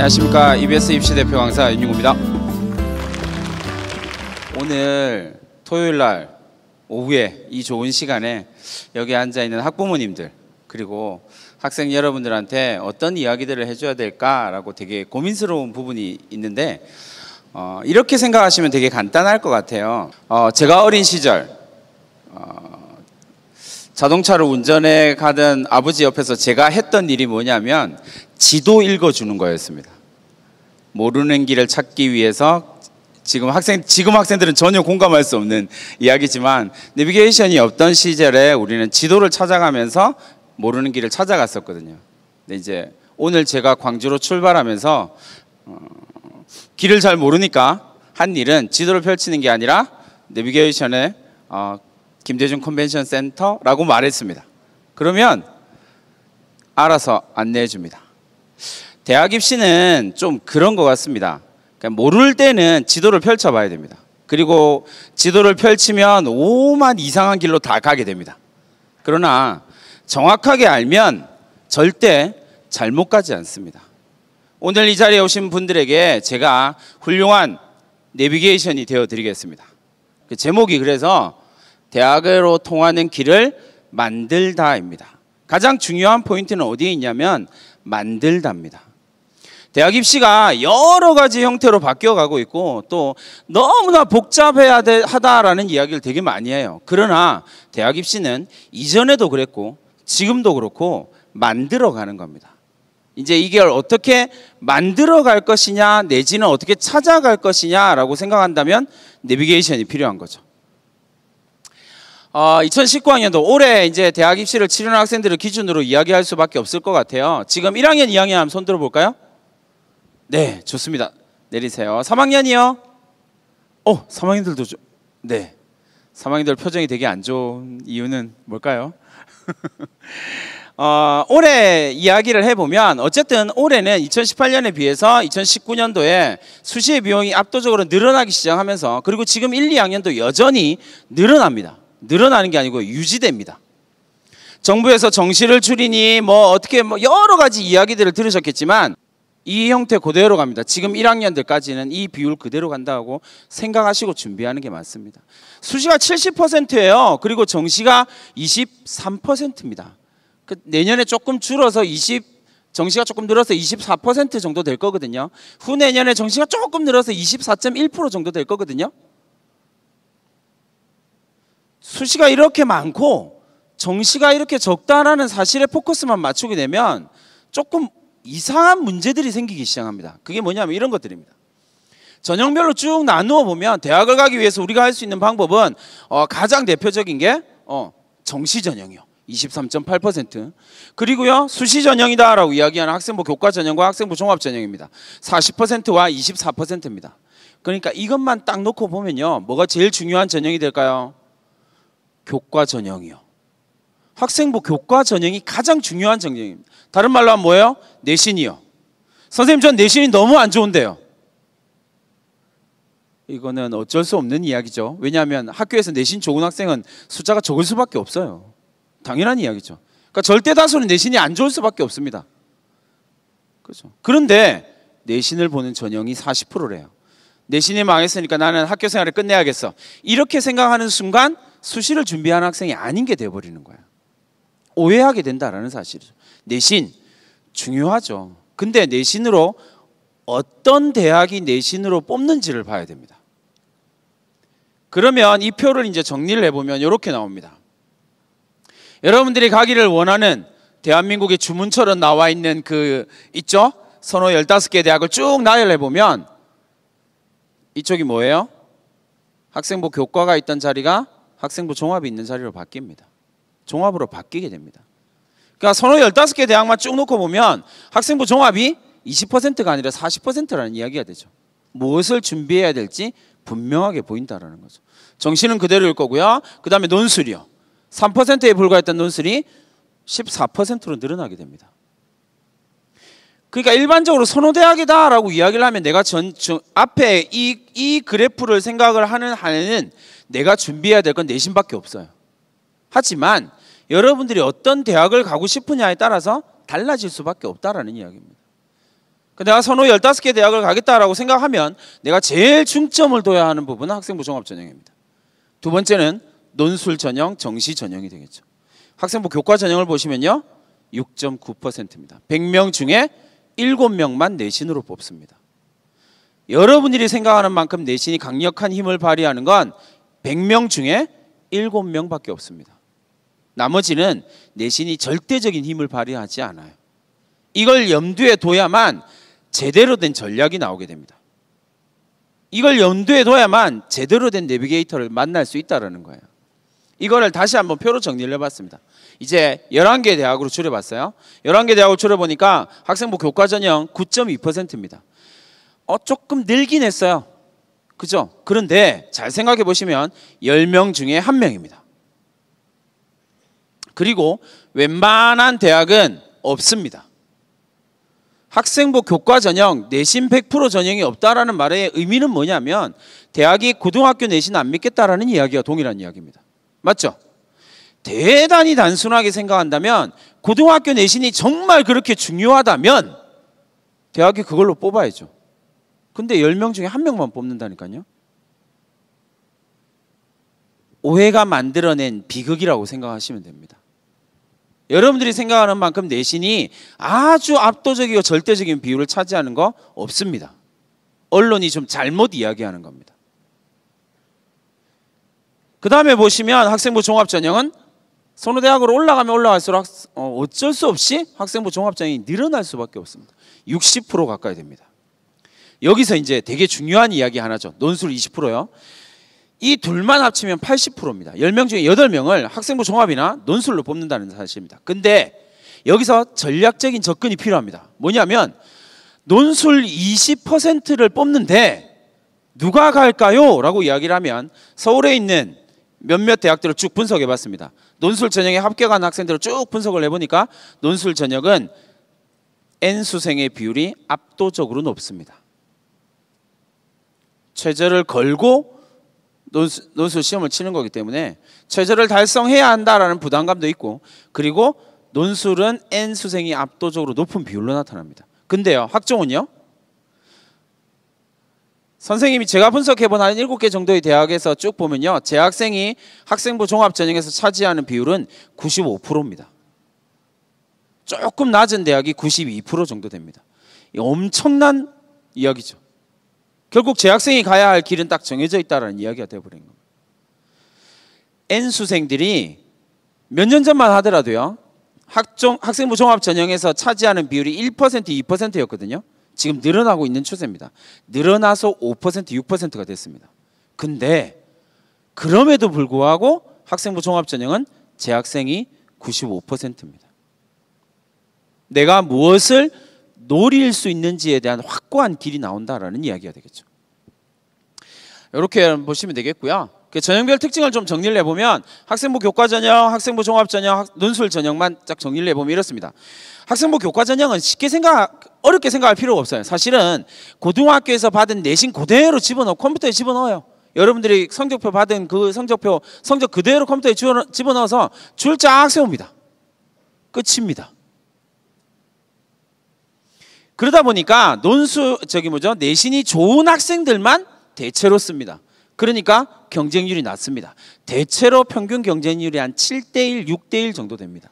안녕하십니까. EBS 입시 대표 강사 윤유구입니다. 오늘 토요일날 오후에 이 좋은 시간에 여기 앉아있는 학부모님들 그리고 학생 여러분들한테 어떤 이야기들을 해줘야 될까라고 되게 고민스러운 부분이 있는데 이렇게 생각하시면 되게 간단할 것 같아요. 제가 어린 시절 자동차를 운전해 가던 아버지 옆에서 제가 했던 일이 뭐냐면 지도 읽어주는 거였습니다. 모르는 길을 찾기 위해서 지금 학생들은 전혀 공감할 수 없는 이야기지만 내비게이션이 없던 시절에 우리는 지도를 찾아가면서 모르는 길을 찾아갔었거든요. 근데 이제 오늘 제가 광주로 출발하면서 길을 잘 모르니까 한 일은 지도를 펼치는 게 아니라 내비게이션에 김대중 컨벤션 센터라고 말했습니다. 그러면 알아서 안내해 줍니다. 대학 입시는 좀 그런 것 같습니다. 그러니까 모를 때는 지도를 펼쳐봐야 됩니다. 그리고 지도를 펼치면 오만 이상한 길로 다 가게 됩니다. 그러나 정확하게 알면 절대 잘못 가지 않습니다. 오늘 이 자리에 오신 분들에게 제가 훌륭한 내비게이션이 되어드리겠습니다. 그 제목이 그래서 대학으로 통하는 길을 만들다입니다. 가장 중요한 포인트는 어디에 있냐면 만들다입니다. 대학 입시가 여러 가지 형태로 바뀌어가고 있고 또 너무나 복잡해야 하다라는 이야기를 되게 많이 해요. 그러나 대학 입시는 이전에도 그랬고 지금도 그렇고 만들어가는 겁니다. 이제 이걸 어떻게 만들어갈 것이냐 내지는 어떻게 찾아갈 것이냐라고 생각한다면 내비게이션이 필요한 거죠. 2019학년도 올해 이제 대학 입시를 치르는 학생들을 기준으로 이야기할 수밖에 없을 것 같아요. 지금 1학년, 2학년 한번 손 들어볼까요? 네, 좋습니다. 내리세요. 3학년이요? 3학년들도 네. 3학년들 표정이 되게 안 좋은 이유는 뭘까요? 올해 이야기를 해보면 어쨌든 올해는 2018년에 비해서 2019년도에 수시의 비용이 압도적으로 늘어나기 시작하면서 그리고 지금 1, 2학년도 여전히 늘어납니다. 늘어나는 게 아니고 유지됩니다. 정부에서 정시를 줄이니 어떻게 여러 가지 이야기들을 들으셨겠지만 이 형태 그대로 갑니다. 지금 1학년들까지는 이 비율 그대로 간다고 생각하시고 준비하는 게 맞습니다. 수시가 70%예요. 그리고 정시가 23%입니다. 내년에 조금 줄어서 정시가 조금 늘어서 24% 정도 될 거거든요. 후내년에 정시가 조금 늘어서 24.1% 정도 될 거거든요. 수시가 이렇게 많고 정시가 이렇게 적다라는 사실에 포커스만 맞추게 되면 조금 이상한 문제들이 생기기 시작합니다. 그게 뭐냐면 이런 것들입니다. 전형별로 쭉 나누어 보면 대학을 가기 위해서 우리가 할 수 있는 방법은 가장 대표적인 게 정시 전형이요. 23.8%. 그리고요 수시 전형이다라고 이야기하는 학생부 교과 전형과 학생부 종합 전형입니다. 40%와 24%입니다. 그러니까 이것만 딱 놓고 보면요. 뭐가 제일 중요한 전형이 될까요? 교과 전형이요. 학생부 교과 전형이 가장 중요한 전형입니다. 다른 말로 하면 뭐예요? 내신이요. 선생님 전 내신이 너무 안 좋은데요. 이거는 어쩔 수 없는 이야기죠. 왜냐하면 학교에서 내신 좋은 학생은 숫자가 적을 수밖에 없어요. 당연한 이야기죠. 그러니까 절대 다수는 내신이 안 좋을 수밖에 없습니다. 그렇죠. 그런데 내신을 보는 전형이 40%래요. 내신이 망했으니까 나는 학교 생활을 끝내야겠어. 이렇게 생각하는 순간 수시를 준비하는 학생이 아닌 게 되어버리는 거예요. 오해하게 된다라는 사실이죠. 내신 중요하죠. 근데 내신으로 어떤 대학이 내신으로 뽑는지를 봐야 됩니다. 그러면 이 표를 이제 정리를 해보면 이렇게 나옵니다. 여러분들이 가기를 원하는 대한민국의 주문처럼 나와 있는 있죠? 선호 15개 대학을 쭉 나열해 보면 이쪽이 뭐예요? 학생부 교과가 있던 자리가 학생부 종합이 있는 자리로 바뀝니다. 종합으로 바뀌게 됩니다. 그러니까 선호 15개 대학만 쭉 놓고 보면 학생부 종합이 20%가 아니라 40%라는 이야기가 되죠. 무엇을 준비해야 될지 분명하게 보인다라는 거죠. 정시는 그대로일 거고요. 그 다음에 논술이요. 3%에 불과했던 논술이 14%로 늘어나게 됩니다. 그러니까 일반적으로 선호대학이다라고 이야기를 하면 내가 앞에 이 그래프를 생각을 하는 한에는 내가 준비해야 될 건 내신밖에 없어요. 하지만 여러분들이 어떤 대학을 가고 싶으냐에 따라서 달라질 수밖에 없다라는 이야기입니다. 내가 선호 15개 대학을 가겠다라고 생각하면 내가 제일 중점을 둬야 하는 부분은 학생부 종합전형입니다. 두 번째는 논술 전형, 정시 전형이 되겠죠. 학생부 교과 전형을 보시면요, 6.9%입니다. 100명 중에 7명만 내신으로 뽑습니다. 여러분들이 생각하는 만큼 내신이 강력한 힘을 발휘하는 건 100명 중에 7명밖에 없습니다. 나머지는 내신이 절대적인 힘을 발휘하지 않아요. 이걸 염두에 둬야만 제대로 된 전략이 나오게 됩니다. 이걸 염두에 둬야만 제대로 된 내비게이터를 만날 수 있다는 거예요. 이거를 다시 한번 표로 정리를 해봤습니다. 이제 11개 대학으로 줄여봤어요. 11개 대학으로 줄여보니까 학생부 교과 전형 9.2%입니다. 조금 늘긴 했어요. 그죠? 그런데 잘 생각해 보시면 10명 중에 1명입니다. 그리고 웬만한 대학은 없습니다. 학생부 교과 전형, 내신 100% 전형이 없다라는 말의 의미는 뭐냐면 대학이 고등학교 내신 안 믿겠다라는 이야기와 동일한 이야기입니다. 맞죠? 대단히 단순하게 생각한다면 고등학교 내신이 정말 그렇게 중요하다면 대학이 그걸로 뽑아야죠. 근데 10명 중에 1명만 뽑는다니까요. 오해가 만들어낸 비극이라고 생각하시면 됩니다. 여러분들이 생각하는 만큼 내신이 아주 압도적이고 절대적인 비율을 차지하는 거 없습니다. 언론이 좀 잘못 이야기하는 겁니다. 그 다음에 보시면 학생부 종합전형은 선호대학으로 올라가면 올라갈수록 어쩔 수 없이 학생부 종합전형이 늘어날 수밖에 없습니다. 60% 가까이 됩니다. 여기서 이제 되게 중요한 이야기 하나죠. 논술 20%요. 이 둘만 합치면 80%입니다. 10명 중에 8명을 학생부 종합이나 논술로 뽑는다는 사실입니다. 근데 여기서 전략적인 접근이 필요합니다. 뭐냐면 논술 20%를 뽑는데 누가 갈까요? 라고 이야기를 하면 서울에 있는 몇몇 대학들을 쭉 분석해 봤습니다. 논술 전형에 합격한 학생들을 쭉 분석을 해보니까 논술 전형은 N수생의 비율이 압도적으로 높습니다. 최저를 걸고 논술 시험을 치는 거기 때문에 최저를 달성해야 한다라는 부담감도 있고, 그리고 논술은 N수생이 압도적으로 높은 비율로 나타납니다. 근데요, 학종은요? 선생님이 제가 분석해본 한 7개 정도의 대학에서 쭉 보면요, 재학생이 학생부 종합전형에서 차지하는 비율은 95%입니다. 조금 낮은 대학이 92% 정도 됩니다. 엄청난 이야기죠. 결국 재학생이 가야 할 길은 딱 정해져 있다는 이야기가 되어버린 겁니다. N수생들이 몇 년 전만 하더라도요, 학생부 종합전형에서 차지하는 비율이 1%, 2%였거든요. 지금 늘어나고 있는 추세입니다. 늘어나서 5%, 6%가 됐습니다. 근데 그럼에도 불구하고 학생부 종합전형은 재학생이 95%입니다. 내가 무엇을 노릴 수 있는지에 대한 확고한 길이 나온다라는 이야기가 되겠죠. 이렇게 보시면 되겠고요. 그 전형별 특징을 좀 정리를 해보면 학생부 교과 전형, 학생부 종합 전형, 논술 전형만 딱 정리를 해보면 이렇습니다. 학생부 교과 전형은 어렵게 생각할 필요가 없어요. 사실은 고등학교에서 받은 내신 그대로 집어넣어 컴퓨터에 집어넣어요. 여러분들이 성적표 받은 그 성적 그대로 컴퓨터에 집어넣어서 줄 쫙 세웁니다. 끝입니다. 그러다 보니까 내신이 좋은 학생들만 대체로 씁니다. 그러니까 경쟁률이 낮습니다. 대체로 평균 경쟁률이 한 7대1, 6대1 정도 됩니다.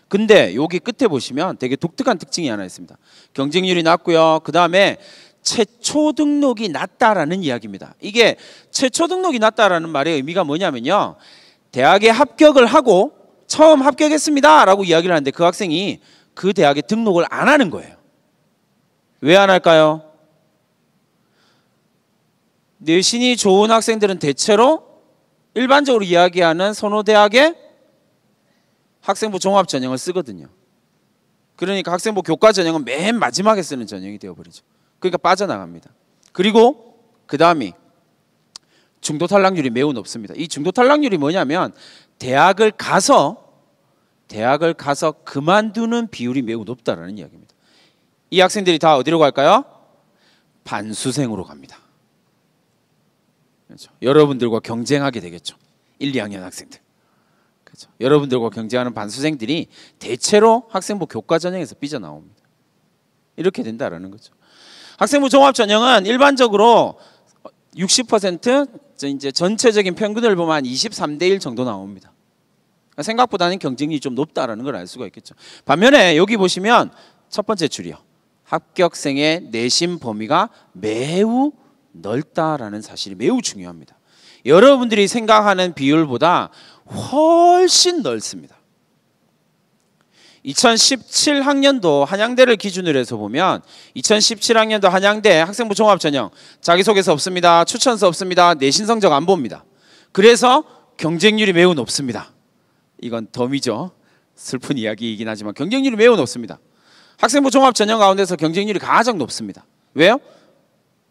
근데 여기 끝에 보시면 되게 독특한 특징이 하나 있습니다. 경쟁률이 낮고요. 그 다음에 최초 등록이 낮다라는 이야기입니다. 이게 최초 등록이 낮다라는 말의 의미가 뭐냐면요, 대학에 합격을 하고 처음 합격했습니다 라고 이야기를 하는데 그 학생이 그 대학에 등록을 안 하는 거예요. 왜 안 할까요? 내신이 좋은 학생들은 대체로 일반적으로 이야기하는 선호대학의 학생부 종합전형을 쓰거든요. 그러니까 학생부 교과 전형은 맨 마지막에 쓰는 전형이 되어버리죠. 그러니까 빠져나갑니다. 그리고 그 다음이 중도 탈락률이 매우 높습니다. 이 중도 탈락률이 뭐냐면 대학을 가서 그만두는 비율이 매우 높다라는 이야기입니다. 이 학생들이 다 어디로 갈까요? 반수생으로 갑니다. 그렇죠. 여러분들과 경쟁하게 되겠죠. 1, 2학년 학생들. 그렇죠. 여러분들과 경쟁하는 반수생들이 대체로 학생부 교과 전형에서 삐져나옵니다. 이렇게 된다라는 거죠. 학생부 종합 전형은 일반적으로 60% 이제 전체적인 평균을 보면 한 23대 1 정도 나옵니다. 생각보다는 경쟁률이 좀 높다라는 걸 알 수가 있겠죠. 반면에 여기 보시면 첫 번째 줄이요. 합격생의 내신 범위가 매우 넓다라는 사실이 매우 중요합니다. 여러분들이 생각하는 비율보다 훨씬 넓습니다. 2017학년도 한양대를 기준으로 해서 보면 2017학년도 한양대 학생부 종합전형 자기소개서 없습니다. 추천서 없습니다. 내신 성적 안 봅니다. 그래서 경쟁률이 매우 높습니다. 이건 덤이죠. 슬픈 이야기이긴 하지만 경쟁률이 매우 높습니다. 학생부 종합전형 가운데서 경쟁률이 가장 높습니다. 왜요?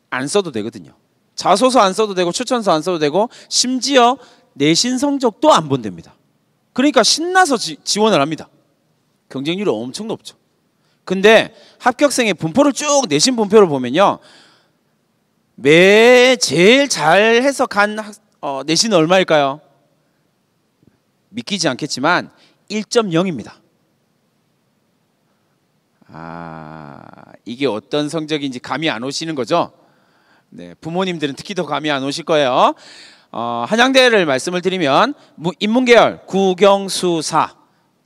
안 써도 되거든요. 자소서 안 써도 되고 추천서 안 써도 되고 심지어 내신 성적도 안 본답니다. 그러니까 신나서 지원을 합니다. 경쟁률이 엄청 높죠. 근데 합격생의 분포를 쭉 내신 분포를 보면요, 제일 잘해서 간 내신은 얼마일까요? 믿기지 않겠지만 1.0입니다. 이게 어떤 성적인지 감이 안 오시는 거죠? 네, 부모님들은 특히 더 감이 안 오실 거예요. 한양대를 말씀을 드리면 인문계열 국영수사,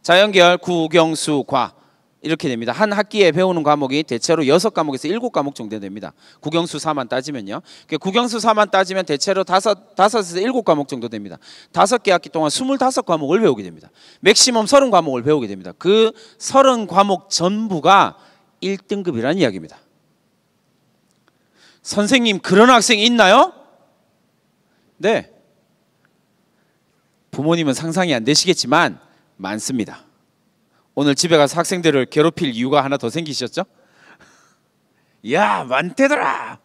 자연계열 국영수과 이렇게 됩니다. 한 학기에 배우는 과목이 대체로 6과목에서 7과목 정도 됩니다. 국영수사만 따지면요. 국영수사만 따지면 대체로 5에서 7과목 정도 됩니다. 5개 학기 동안 25과목을 배우게 됩니다. 맥시멈 30과목을 배우게 됩니다. 그 30과목 전부가 1등급이라는 이야기입니다. 선생님, 그런 학생이 있나요? 네. 부모님은 상상이 안 되시겠지만 많습니다. 오늘 집에 가서 학생들을 괴롭힐 이유가 하나 더 생기셨죠? 야, 많대더라.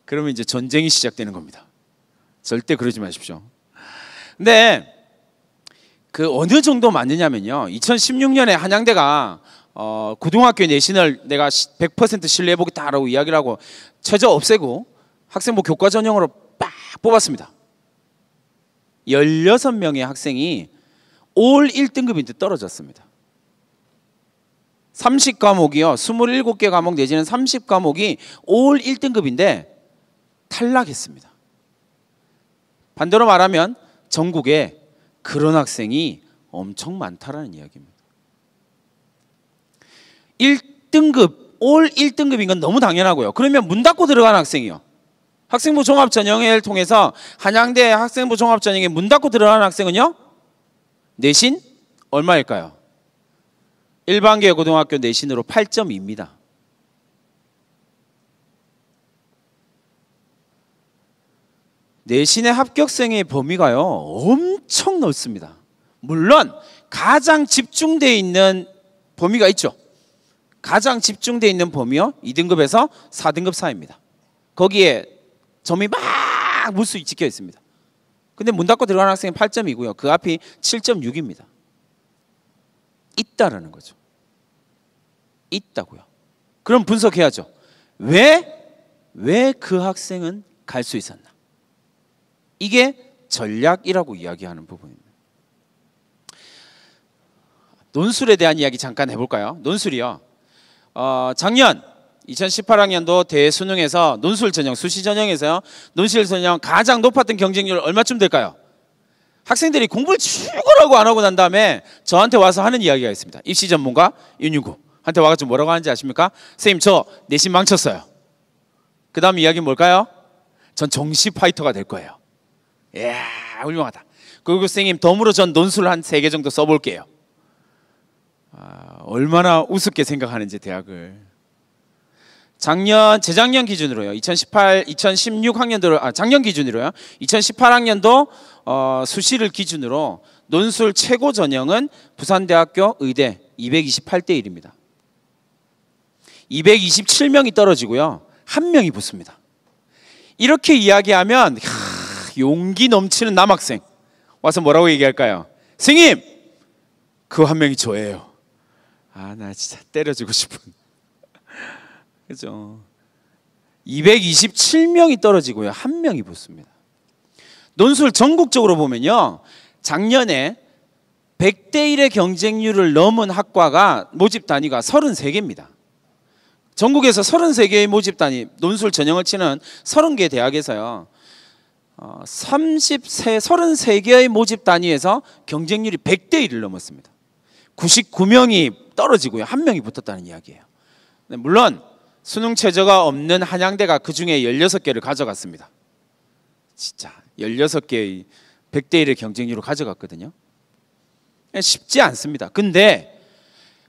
그러면 이제 전쟁이 시작되는 겁니다. 절대 그러지 마십시오. 근데 그 어느 정도 맞느냐면요, 2016년에 한양대가 고등학교 내신을 내가 100% 신뢰해보겠다라고 이야기를 하고 최저 없애고 학생부 교과 전형으로 빡 뽑았습니다. 16명의 학생이 올 1등급인데 떨어졌습니다. 30과목이요. 27개 과목 내지는 30과목이 올 1등급인데 탈락했습니다. 반대로 말하면 전국에 그런 학생이 엄청 많다라는 이야기입니다. 1등급, 올 1등급인 건 너무 당연하고요. 그러면 문 닫고 들어간 학생이요. 학생부 종합전형을 통해서 한양대 학생부 종합전형에 문 닫고 들어간 학생은요, 내신 얼마일까요? 일반계 고등학교 내신으로 8.2입니다. 내신의 합격생의 범위가요 엄청 넓습니다. 물론 가장 집중되어 있는 범위가 있죠. 가장 집중되어 있는 범위요 2등급에서 4등급 사이입니다. 거기에 점이 막 무수히 찍혀 있습니다. 근데 문 닫고 들어가는 학생은 8.2고요. 그 앞이 7.6입니다. 있다라는 거죠. 있다고요. 그럼 분석해야죠. 왜 그 학생은 갈 수 있었나? 이게 전략이라고 이야기하는 부분입니다. 논술에 대한 이야기 잠깐 해볼까요? 논술이요. 작년 2018학년도 대수능에서 논술 전형, 수시 전형에서요, 논술 전형 가장 높았던 경쟁률 얼마쯤 될까요? 학생들이 공부를 죽으라고 안 하고 난 다음에 저한테 와서 하는 이야기가 있습니다. 입시 전문가 윤유구 한테 와가지고 뭐라고 하는지 아십니까? 선생님, 저 내신 망쳤어요. 그 다음 이야기는 뭘까요? 전 정시 파이터가 될 거예요. 이야, 훌륭하다. 그리고 선생님, 덤으로 전 논술 한 3개 정도 써볼게요. 얼마나 우습게 생각하는지 대학을. 재작년 기준으로요, 2016학년도로, 작년 기준으로요, 2018학년도 수시를 기준으로 논술 최고 전형은 부산대학교 의대 228대 1입니다. 227명이 떨어지고요, 1명이 붙습니다. 이렇게 이야기하면 용기 넘치는 남학생 와서 뭐라고 얘기할까요? 선생님, 그 1명이 저예요. 나 진짜 때려주고 싶은. 그죠? 227명이 떨어지고요, 1명이 붙습니다. 논술 전국적으로 보면요, 작년에 100대 1의 경쟁률을 넘은 학과가 모집 단위가 33개입니다. 전국에서 33개의 모집단이 논술 전형을 치는 30개 대학에서요 33개의 모집 단위에서 경쟁률이 100대 1을 넘었습니다. 99명이 떨어지고요 1명이 붙었다는 이야기예요. 물론 수능 최저가 없는 한양대가 그 중에 16개를 가져갔습니다. 진짜 16개의 100대 1의 경쟁률을 가져갔거든요. 쉽지 않습니다. 근데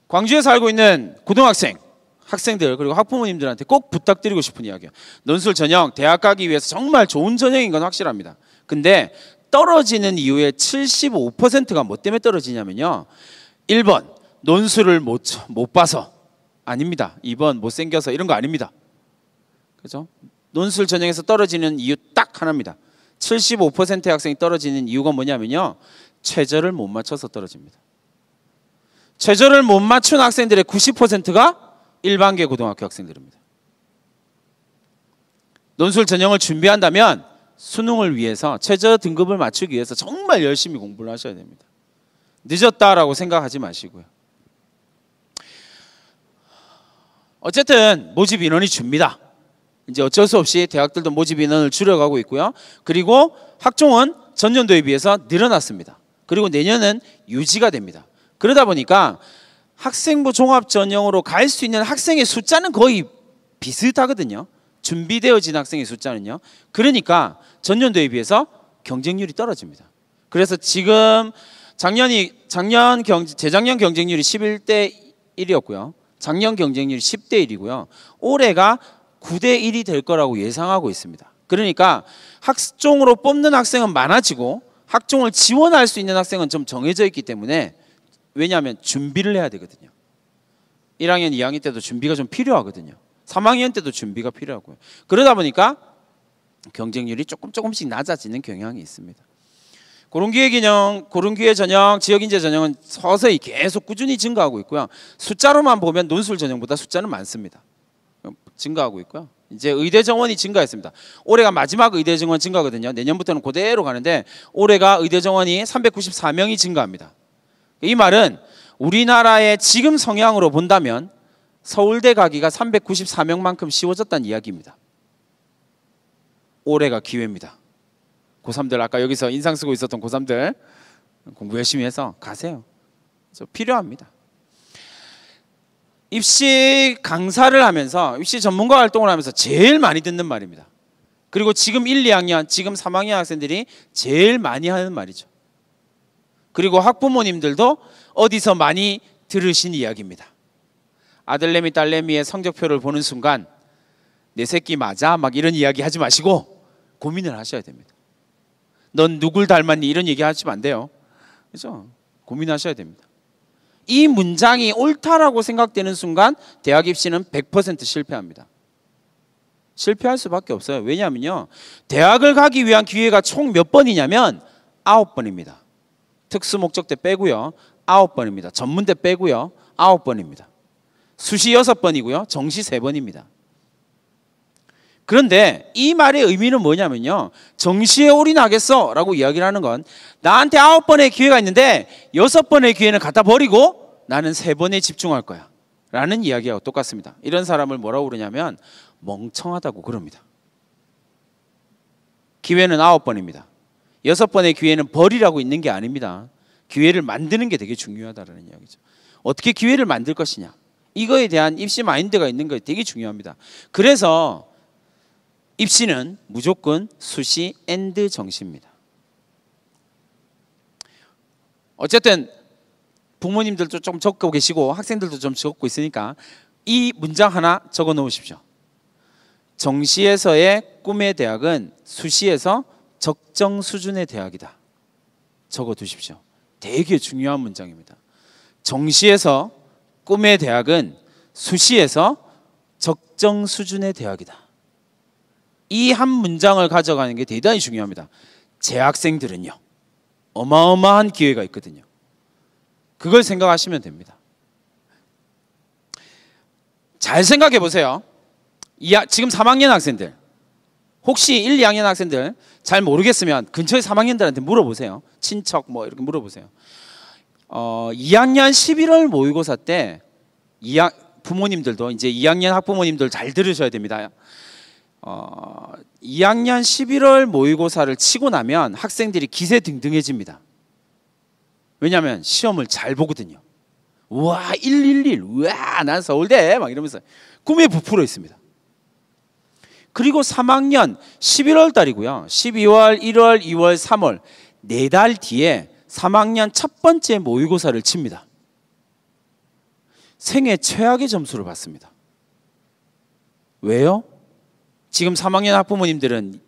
광주에 살고 있는 고등학생, 학생들 그리고 학부모님들한테 꼭 부탁드리고 싶은 이야기예요. 논술 전형 대학 가기 위해서 정말 좋은 전형인 건 확실합니다. 근데 떨어지는 이유의 75%가 뭐 때문에 떨어지냐면요 1번 논술을 못 봐서 아닙니다. 2번 못생겨서 이런 거 아닙니다. 그죠? 논술 전형에서 떨어지는 이유 딱 하나입니다. 75%의 학생이 떨어지는 이유가 뭐냐면요 최저를 못 맞춰서 떨어집니다. 최저를 못 맞춘 학생들의 90%가 일반계 고등학교 학생들입니다. 논술 전형을 준비한다면 수능을 위해서 최저 등급을 맞추기 위해서 정말 열심히 공부를 하셔야 됩니다. 늦었다라고 생각하지 마시고요. 어쨌든 모집 인원이 줍니다. 이제 어쩔 수 없이 대학들도 모집 인원을 줄여가고 있고요. 그리고 학종은 전년도에 비해서 늘어났습니다. 그리고 내년은 유지가 됩니다. 그러다 보니까 학생부 종합 전형으로 갈 수 있는 학생의 숫자는 거의 비슷하거든요. 준비되어진 학생의 숫자는요. 그러니까 전년도에 비해서 경쟁률이 떨어집니다. 그래서 지금 재작년 경쟁률이 11대 1이었고요. 작년 경쟁률이 10대 1이고요. 올해가 9대 1이 될 거라고 예상하고 있습니다. 그러니까 학종으로 뽑는 학생은 많아지고 학종을 지원할 수 있는 학생은 좀 정해져 있기 때문에 왜냐하면 준비를 해야 되거든요. 1학년, 2학년 때도 준비가 좀 필요하거든요. 3학년 때도 준비가 필요하고요. 그러다 보니까 경쟁률이 조금씩 낮아지는 경향이 있습니다. 고른기회 전형, 지역인재 전형은 서서히 계속 꾸준히 증가하고 있고요. 숫자로만 보면 논술 전형보다 숫자는 많습니다. 증가하고 있고요. 이제 의대 정원이 증가했습니다. 올해가 마지막 의대 정원 증가거든요. 내년부터는 그대로 가는데 올해가 의대 정원이 394명이 증가합니다. 이 말은 우리나라의 지금 성향으로 본다면 서울대 가기가 394명만큼 쉬워졌다는 이야기입니다. 올해가 기회입니다. 고3들 아까 여기서 인상 쓰고 있었던 고3들 공부 열심히 해서 가세요. 그래서 필요합니다. 입시 강사를 하면서 입시 전문가 활동을 하면서 제일 많이 듣는 말입니다. 그리고 지금 1, 2학년, 지금 3학년 학생들이 제일 많이 하는 말이죠. 그리고 학부모님들도 어디서 많이 들으신 이야기입니다. 아들내미 딸내미의 성적표를 보는 순간 내 새끼 맞아? 막 이런 이야기 하지 마시고 고민을 하셔야 됩니다. 넌 누굴 닮았니? 이런 얘기 하시면 안 돼요. 그렇죠? 고민하셔야 됩니다. 이 문장이 옳다라고 생각되는 순간 대학 입시는 100% 실패합니다. 실패할 수밖에 없어요. 왜냐하면요 대학을 가기 위한 기회가 총 몇 번이냐면 9번입니다. 특수 목적대 빼고요 9번입니다. 전문대 빼고요 9번입니다. 수시 6번이고요 정시 3번입니다. 그런데 이 말의 의미는 뭐냐면요 정시에 올인하겠어 라고 이야기를 하는 건 나한테 9번의 기회가 있는데 6번의 기회는 갖다 버리고 나는 3번에 집중할 거야 라는 이야기하고 똑같습니다. 이런 사람을 뭐라고 그러냐면 멍청하다고 그럽니다. 기회는 9번입니다. 6번의 기회는 버리라고 있는 게 아닙니다. 기회를 만드는 게 되게 중요하다는 이야기죠. 어떻게 기회를 만들 것이냐 이거에 대한 입시 마인드가 있는 게 되게 중요합니다. 그래서 입시는 무조건 수시 앤드 정시입니다. 어쨌든 부모님들도 좀 적고 계시고 학생들도 좀 적고 있으니까 이 문장 하나 적어 놓으십시오. 정시에서의 꿈의 대학은 수시에서 적정 수준의 대학이다. 적어 두십시오. 되게 중요한 문장입니다. 정시에서 꿈의 대학은 수시에서 적정 수준의 대학이다. 이 한 문장을 가져가는 게 대단히 중요합니다. 재학생들은요 어마어마한 기회가 있거든요. 그걸 생각하시면 됩니다. 잘 생각해 보세요. 지금 3학년 학생들 혹시 1, 2학년 학생들 잘 모르겠으면 근처에 3학년들한테 물어보세요. 친척 뭐 이렇게 물어보세요. 2학년 11월 모의고사 때 부모님들도 이제 2학년 학부모님들 잘 들으셔야 됩니다. 2학년 11월 모의고사를 치고 나면 학생들이 기세등등해집니다. 왜냐하면 시험을 잘 보거든요. 우와 111, 우와 난 서울대 막 이러면서 꿈에 부풀어 있습니다. 그리고 3학년 11월 달이고요. 12월, 1월, 2월, 3월 4달 뒤에 3학년 첫 번째 모의고사를 칩니다. 생애 최악의 점수를 받습니다. 왜요? 지금 3학년 학부모님들은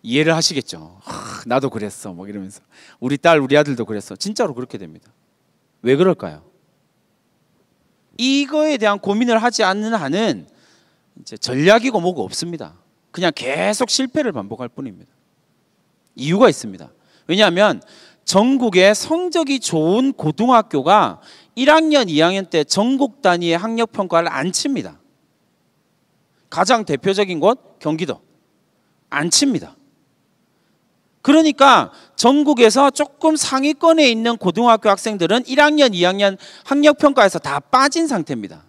이해를 하시겠죠. 나도 그랬어 뭐 이러면서 우리 딸 우리 아들도 그랬어. 진짜로 그렇게 됩니다. 왜 그럴까요? 이거에 대한 고민을 하지 않는 한은 이제 전략이고 뭐고 없습니다. 그냥 계속 실패를 반복할 뿐입니다. 이유가 있습니다. 왜냐하면 전국에 성적이 좋은 고등학교가 1학년, 2학년 때 전국 단위의 학력평가를 안 칩니다. 가장 대표적인 곳 경기도 안 칩니다. 그러니까 전국에서 조금 상위권에 있는 고등학교 학생들은 1학년, 2학년 학력평가에서 다 빠진 상태입니다.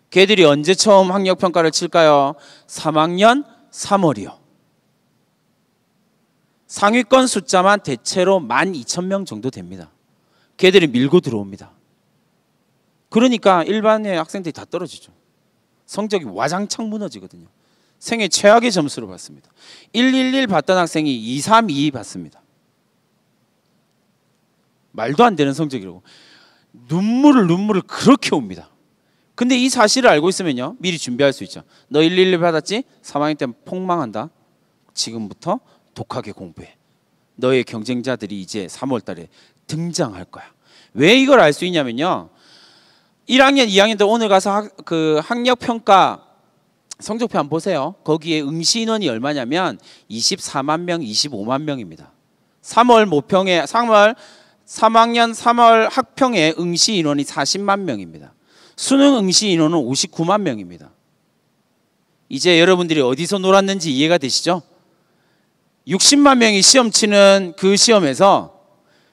걔들이 언제 처음 학력평가를 칠까요? 3학년 3월이요. 상위권 숫자만 대체로 12,000명 정도 됩니다. 걔들이 밀고 들어옵니다. 그러니까 일반의 학생들이 다 떨어지죠. 성적이 와장창 무너지거든요. 생애 최악의 점수를 받습니다. 111 받던 학생이 232 받습니다. 말도 안 되는 성적이라고. 눈물을 그렇게 옵니다. 근데 이 사실을 알고 있으면요, 미리 준비할 수 있죠. 너 111 받았지? 3학년 때는 폭망한다. 지금부터 독하게 공부해. 너의 경쟁자들이 이제 3월 달에 등장할 거야. 왜 이걸 알 수 있냐면요, 1학년, 2학년 때 오늘 가서 그 학력평가 성적표 한번 보세요. 거기에 응시 인원이 얼마냐면 24만 명, 25만 명입니다. 3학년 3월 학평에 응시 인원이 40만 명입니다. 수능 응시 인원은 59만 명입니다. 이제 여러분들이 어디서 놀았는지 이해가 되시죠? 60만 명이 시험 치는 그 시험에서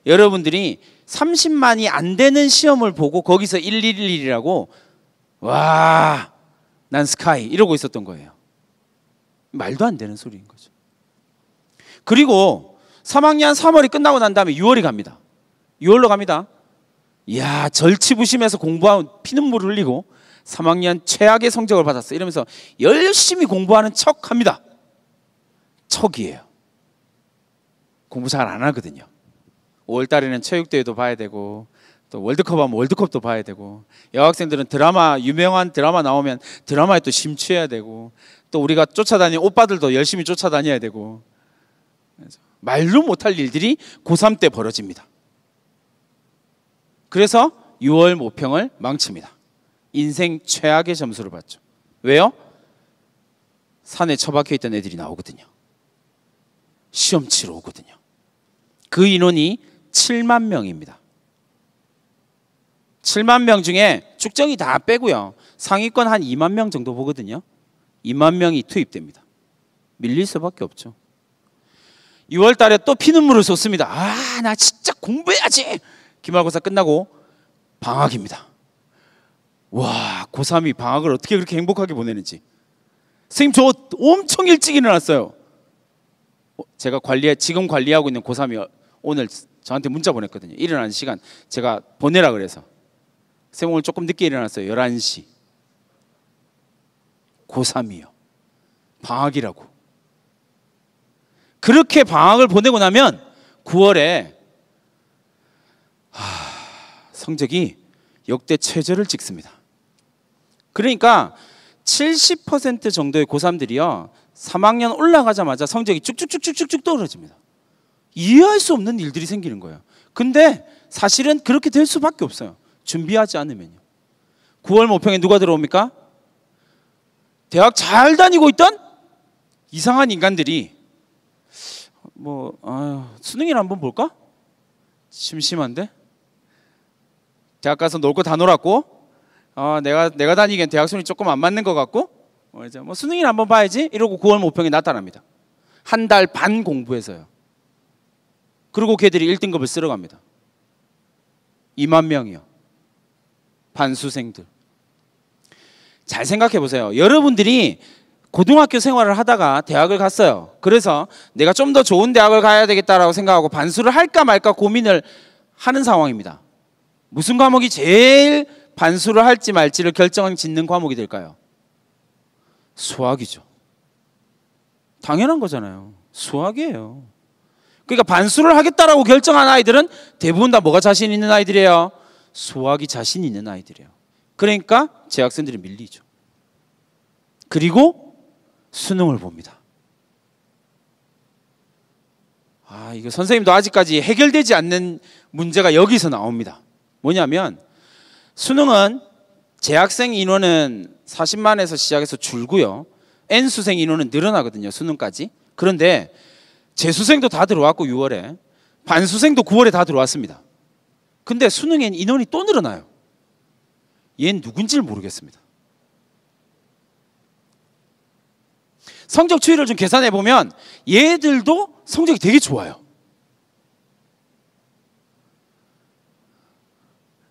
여러분들이 30만이 안 되는 시험을 보고 거기서 1111이라고 와, 난 스카이 이러고 있었던 거예요. 말도 안 되는 소리인 거죠. 그리고 3학년 3월이 끝나고 난 다음에 6월이 갑니다. 6월로 갑니다. 이야, 절치부심해서 공부하고 피눈물을 흘리고 3학년 최악의 성적을 받았어 이러면서 열심히 공부하는 척합니다. 척이에요. 공부 잘 안 하거든요. 5월 달에는 체육대회도 봐야 되고 또 월드컵 하면 월드컵도 봐야 되고, 여학생들은 드라마, 유명한 드라마 나오면 드라마에 또 심취해야 되고, 또 우리가 쫓아다니는 오빠들도 열심히 쫓아다녀야 되고, 말로 못할 일들이 고3 때 벌어집니다. 그래서 6월 모평을 망칩니다. 인생 최악의 점수를 받죠. 왜요? 산에 처박혀 있던 애들이 나오거든요. 시험 치러 오거든요. 그 인원이 7만 명입니다. 7만 명 중에 축정이 다 빼고요, 상위권 한 2만 명 정도 보거든요. 2만 명이 투입됩니다. 밀릴 수밖에 없죠. 6월 달에 또 피눈물을 쏟습니다. 아, 나 진짜 공부해야지. 기말고사 끝나고 방학입니다. 와, 고3이 방학을 어떻게 그렇게 행복하게 보내는지. 선생님, 저 엄청 일찍 일어났어요. 제가 지금 관리하고 있는 고3이 오늘 저한테 문자 보냈거든요. 일어나는 시간 제가 보내라 그래서. 선생님, 오늘 조금 늦게 일어났어요. 11시. 고3이요. 방학이라고. 그렇게 방학을 보내고 나면 9월에 성적이 역대 최저를 찍습니다. 그러니까 70% 정도의 고3들이요 3학년 올라가자마자 성적이 쭉쭉쭉쭉쭉 떨어집니다. 이해할 수 없는 일들이 생기는 거예요. 근데 사실은 그렇게 될 수밖에 없어요. 준비하지 않으면요. 9월 모평에 누가 들어옵니까? 대학 잘 다니고 있던 이상한 인간들이 수능이나 한번 볼까? 심심한데? 대학 가서 놀 거 다 놀았고, 내가 다니기엔 대학 수능이 조금 안 맞는 것 같고, 이제 수능이나 한번 봐야지 이러고 9월 모평에 나타납니다. 한 달 반 공부해서요. 그리고 걔들이 1등급을 쓸어 갑니다. 2만 명이요. 반수생들. 잘 생각해 보세요. 여러분들이 고등학교 생활을 하다가 대학을 갔어요. 그래서 내가 좀 더 좋은 대학을 가야 되겠다라고 생각하고 반수를 할까 말까 고민을 하는 상황입니다. 무슨 과목이 제일 반수를 할지 말지를 결정짓는 과목이 될까요? 수학이죠. 당연한 거잖아요. 수학이에요. 그러니까 반수를 하겠다라고 결정한 아이들은 대부분 다 뭐가 자신 있는 아이들이에요? 수학이 자신 있는 아이들이에요. 그러니까 재학생들이 밀리죠. 그리고 수능을 봅니다. 이거 선생님도 아직까지 해결되지 않는 문제가 여기서 나옵니다. 뭐냐면 수능은 재학생 인원은 40만에서 시작해서 줄고요. N수생 인원은 늘어나거든요. 수능까지. 그런데 재수생도 다 들어왔고 6월에 반수생도 9월에 다 들어왔습니다. 근데 수능엔 인원이 또 늘어나요. 얘는 누군지를 모르겠습니다. 성적 추이를 좀 계산해 보면 얘들도 성적이 되게 좋아요.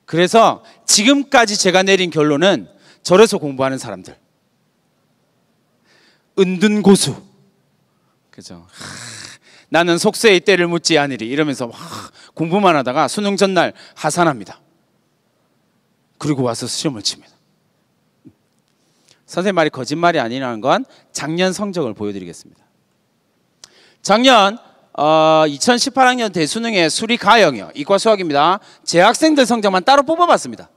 그래서 지금까지 제가 내린 결론은 절에서 공부하는 사람들, 은둔고수, 그죠? 나는 속세의 때를 묻지 아니리 이러면서 공부만 하다가 수능 전날 하산합니다. 그리고 와서 시험을 칩니다. 선생님 말이 거짓말이 아니라는 건 작년 성적을 보여드리겠습니다. 작년 2018학년 대수능의 수리 가형이요. 이과 수학입니다. 재학생들 성적만 따로 뽑아봤습니다.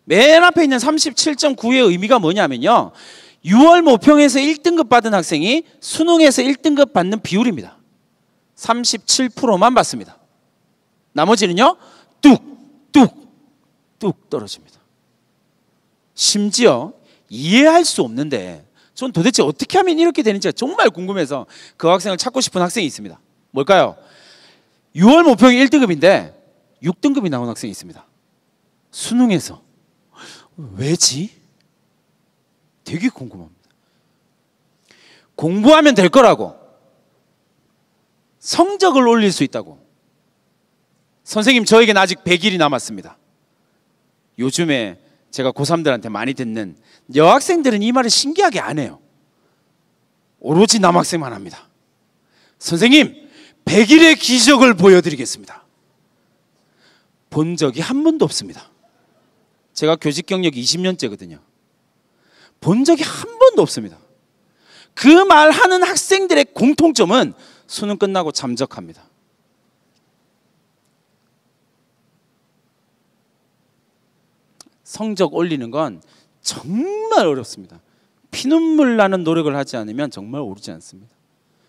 맨 앞에 있는 37.9의 의미가 뭐냐면요. 6월 모평에서 1등급 받은 학생이 수능에서 1등급 받는 비율입니다. 37%만 받습니다. 나머지는요. 뚝 떨어집니다. 심지어 이해할 수 없는데 전 도대체 어떻게 하면 이렇게 되는지가 정말 궁금해서 그 학생을 찾고 싶은 학생이 있습니다. 뭘까요? 6월 모평이 1등급인데 6등급이 나온 학생이 있습니다. 수능에서. 왜지? 되게 궁금합니다. 공부하면 될 거라고, 성적을 올릴 수 있다고. 선생님, 저에겐 아직 100일이 남았습니다. 요즘에 제가 고3들한테 많이 듣는, 여학생들은 이 말을 신기하게 안 해요. 오로지 남학생만 합니다. 선생님, 100일의 기적을 보여드리겠습니다. 본 적이 한 번도 없습니다. 제가 교직 경력이 20년째거든요. 본 적이 한 번도 없습니다. 그 말 하는 학생들의 공통점은 수능 끝나고 잠적합니다. 성적 올리는 건 정말 어렵습니다. 피눈물 나는 노력을 하지 않으면 정말 오르지 않습니다.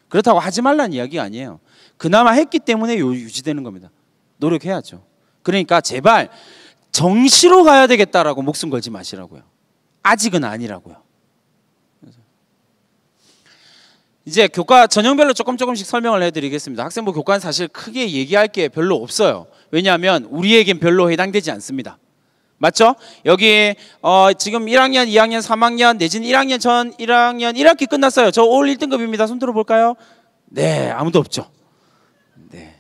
그렇다고 하지 말라는 이야기가 아니에요. 그나마 했기 때문에 유지되는 겁니다. 노력해야죠. 그러니까 제발 정시로 가야 되겠다라고 목숨 걸지 마시라고요. 아직은 아니라고요. 이제 교과 전형별로 조금씩 설명을 해드리겠습니다. 학생부 교과는 사실 크게 얘기할 게 별로 없어요. 왜냐하면 우리에겐 별로 해당되지 않습니다. 맞죠? 여기 지금 1학년, 2학년, 3학년 내지는 1학년 전 1학년 1학기 끝났어요. 저 올 1등급입니다. 손 들어볼까요? 네, 아무도 없죠. 네.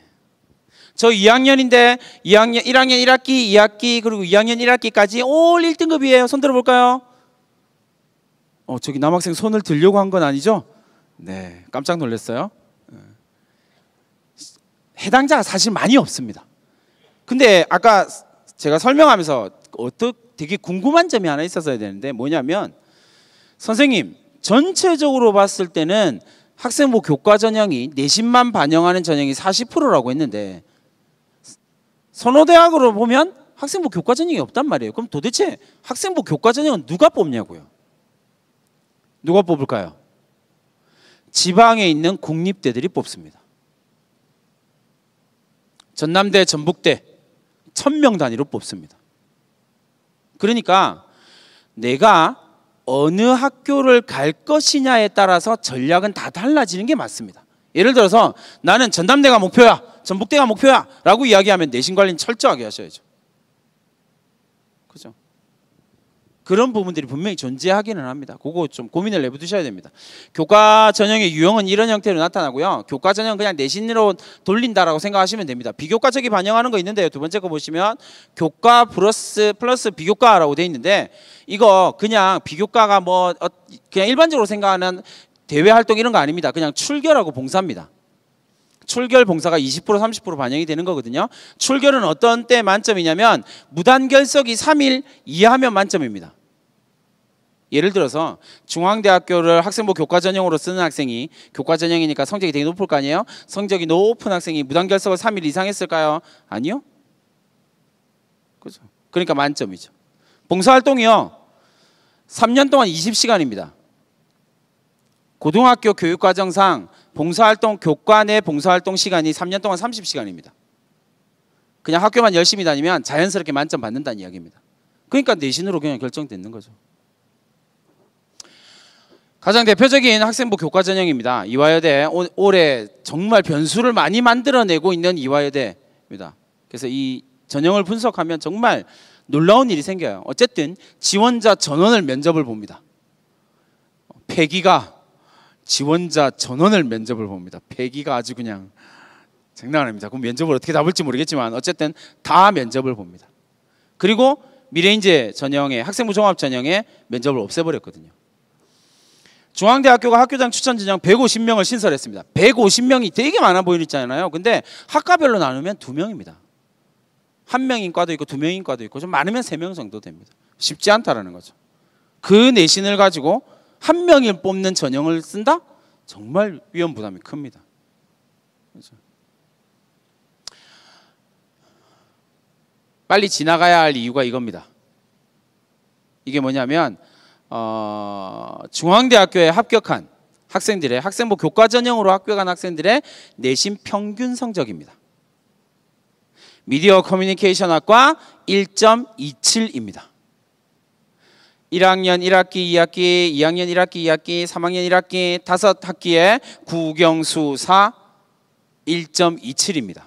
저 2학년인데 1학년 1학기, 2학기 그리고 2학년 1학기까지 올 1등급이에요. 손 들어볼까요? 저기 남학생 손을 들려고 한 건 아니죠? 네, 깜짝 놀랐어요. 해당자가 사실 많이 없습니다. 근데 아까 제가 설명하면서 되게 궁금한 점이 하나 있었어야 되는데 뭐냐면, 선생님 전체적으로 봤을 때는 학생부 교과 전형이 내신만 반영하는 전형이 40%라고 했는데 선호대학으로 보면 학생부 교과 전형이 없단 말이에요. 그럼 도대체 학생부 교과 전형은 누가 뽑냐고요? 누가 뽑을까요? 지방에 있는 국립대들이 뽑습니다. 전남대, 전북대 1000명 단위로 뽑습니다. 그러니까 내가 어느 학교를 갈 것이냐에 따라서 전략은 다 달라지는 게 맞습니다. 예를 들어서 나는 전남대가 목표야, 전북대가 목표야 라고 이야기하면 내신 관리는 철저하게 하셔야죠. 그죠? 그런 부분들이 분명히 존재하기는 합니다. 그거 좀 고민을 해두셔야 됩니다. 교과 전형의 유형은 이런 형태로 나타나고요. 교과 전형은 그냥 내신으로 돌린다라고 생각하시면 됩니다. 비교과적이 반영하는 거 있는데요. 두 번째 거 보시면 교과 플러스 비교과라고 돼 있는데, 이거 그냥 비교과가 뭐 그냥 일반적으로 생각하는 대외 활동 이런 거 아닙니다. 그냥 출결하고 봉사입니다. 출결 봉사가 20% 30% 반영이 되는 거거든요. 출결은 어떤 때 만점이냐면 무단결석이 3일 이하면 만점입니다. 예를 들어서 중앙대학교를 학생부 교과 전형으로 쓰는 학생이, 교과 전형이니까 성적이 되게 높을 거 아니에요. 성적이 높은 학생이 무단결석을 3일 이상 했을까요? 아니요. 그죠? 그러니까 만점이죠. 봉사활동이요, 3년 동안 20시간입니다. 고등학교 교육과정상 봉사활동, 교과 내 봉사활동 시간이 3년 동안 30시간입니다. 그냥 학교만 열심히 다니면 자연스럽게 만점 받는다는 이야기입니다. 그러니까 내신으로 그냥 결정되는 거죠. 가장 대표적인 학생부 교과 전형입니다. 이화여대, 올해 정말 변수를 많이 만들어내고 있는 이화여대입니다. 그래서 이 전형을 분석하면 정말 놀라운 일이 생겨요. 어쨌든 지원자 전원을 면접을 봅니다. 폐기가 지원자 전원을 면접을 봅니다. 폐기가 아주 그냥 장난 아닙니다. 그럼 면접을 어떻게 답을지 모르겠지만 어쨌든 다 면접을 봅니다. 그리고 미래인재 전형의 학생부 종합 전형의 면접을 없애버렸거든요. 중앙대학교가 학교장 추천 전형 150명을 신설했습니다. 150명이 되게 많아 보이잖아요. 근데 학과별로 나누면 2명입니다. 1명인 과도 있고 2명인 과도 있고 좀 많으면 3명 정도 됩니다. 쉽지 않다라는 거죠. 그 내신을 가지고 1명을 뽑는 전형을 쓴다? 정말 위험 부담이 큽니다. 그렇죠? 빨리 지나가야 할 이유가 이겁니다. 이게 뭐냐면 중앙대학교에 합격한 학생들의, 학생부 교과 전형으로 합격한 학생들의 내신 평균 성적입니다. 미디어 커뮤니케이션 학과 1.27입니다. 1학년 1학기 2학기, 2학년 1학기 2학기, 3학년 1학기 5학기에 국영수사 1.27입니다.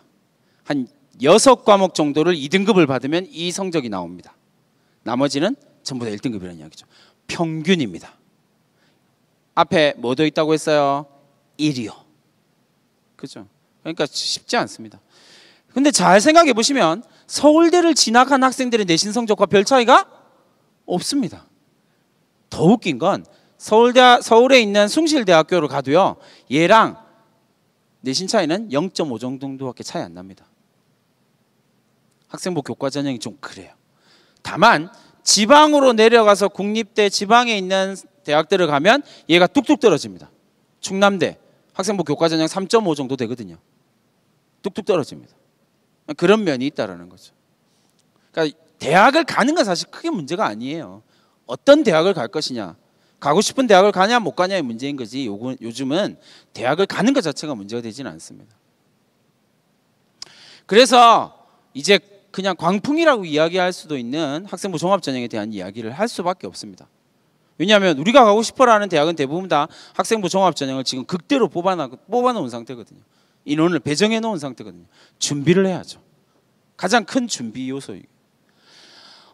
한 6과목 정도를 2등급을 받으면 이 성적이 나옵니다. 나머지는 전부 다 1등급이라는 이야기죠. 평균입니다. 앞에 뭐 더 있다고 했어요? 1이요. 그죠? 그러니까 쉽지 않습니다. 근데 잘 생각해 보시면 서울대를 진학한 학생들의 내신 성적과 별 차이가 없습니다. 더 웃긴 건 서울에 있는 숭실대학교를 가도요, 얘랑 내신 차이는 0.5 정도밖에 차이 안 납니다. 학생부 교과 전형이 좀 그래요. 다만 지방으로 내려가서 국립대 지방에 있는 대학들을 가면 얘가 뚝뚝 떨어집니다. 충남대 학생부 교과 전형 3.5 정도 되거든요. 뚝뚝 떨어집니다. 그런 면이 있다라는 거죠. 그러니까 대학을 가는 건 사실 크게 문제가 아니에요. 어떤 대학을 갈 것이냐, 가고 싶은 대학을 가냐 못 가냐의 문제인 거지, 요즘은 대학을 가는 것 자체가 문제가 되지는 않습니다. 그래서 이제 그냥 광풍이라고 이야기할 수도 있는 학생부 종합전형에 대한 이야기를 할 수밖에 없습니다. 왜냐하면 우리가 가고 싶어라는 대학은 대부분 다 학생부 종합전형을 지금 극대로 뽑아놓은 상태거든요. 인원을 배정해 놓은 상태거든요. 준비를 해야죠. 가장 큰 준비 요소이고,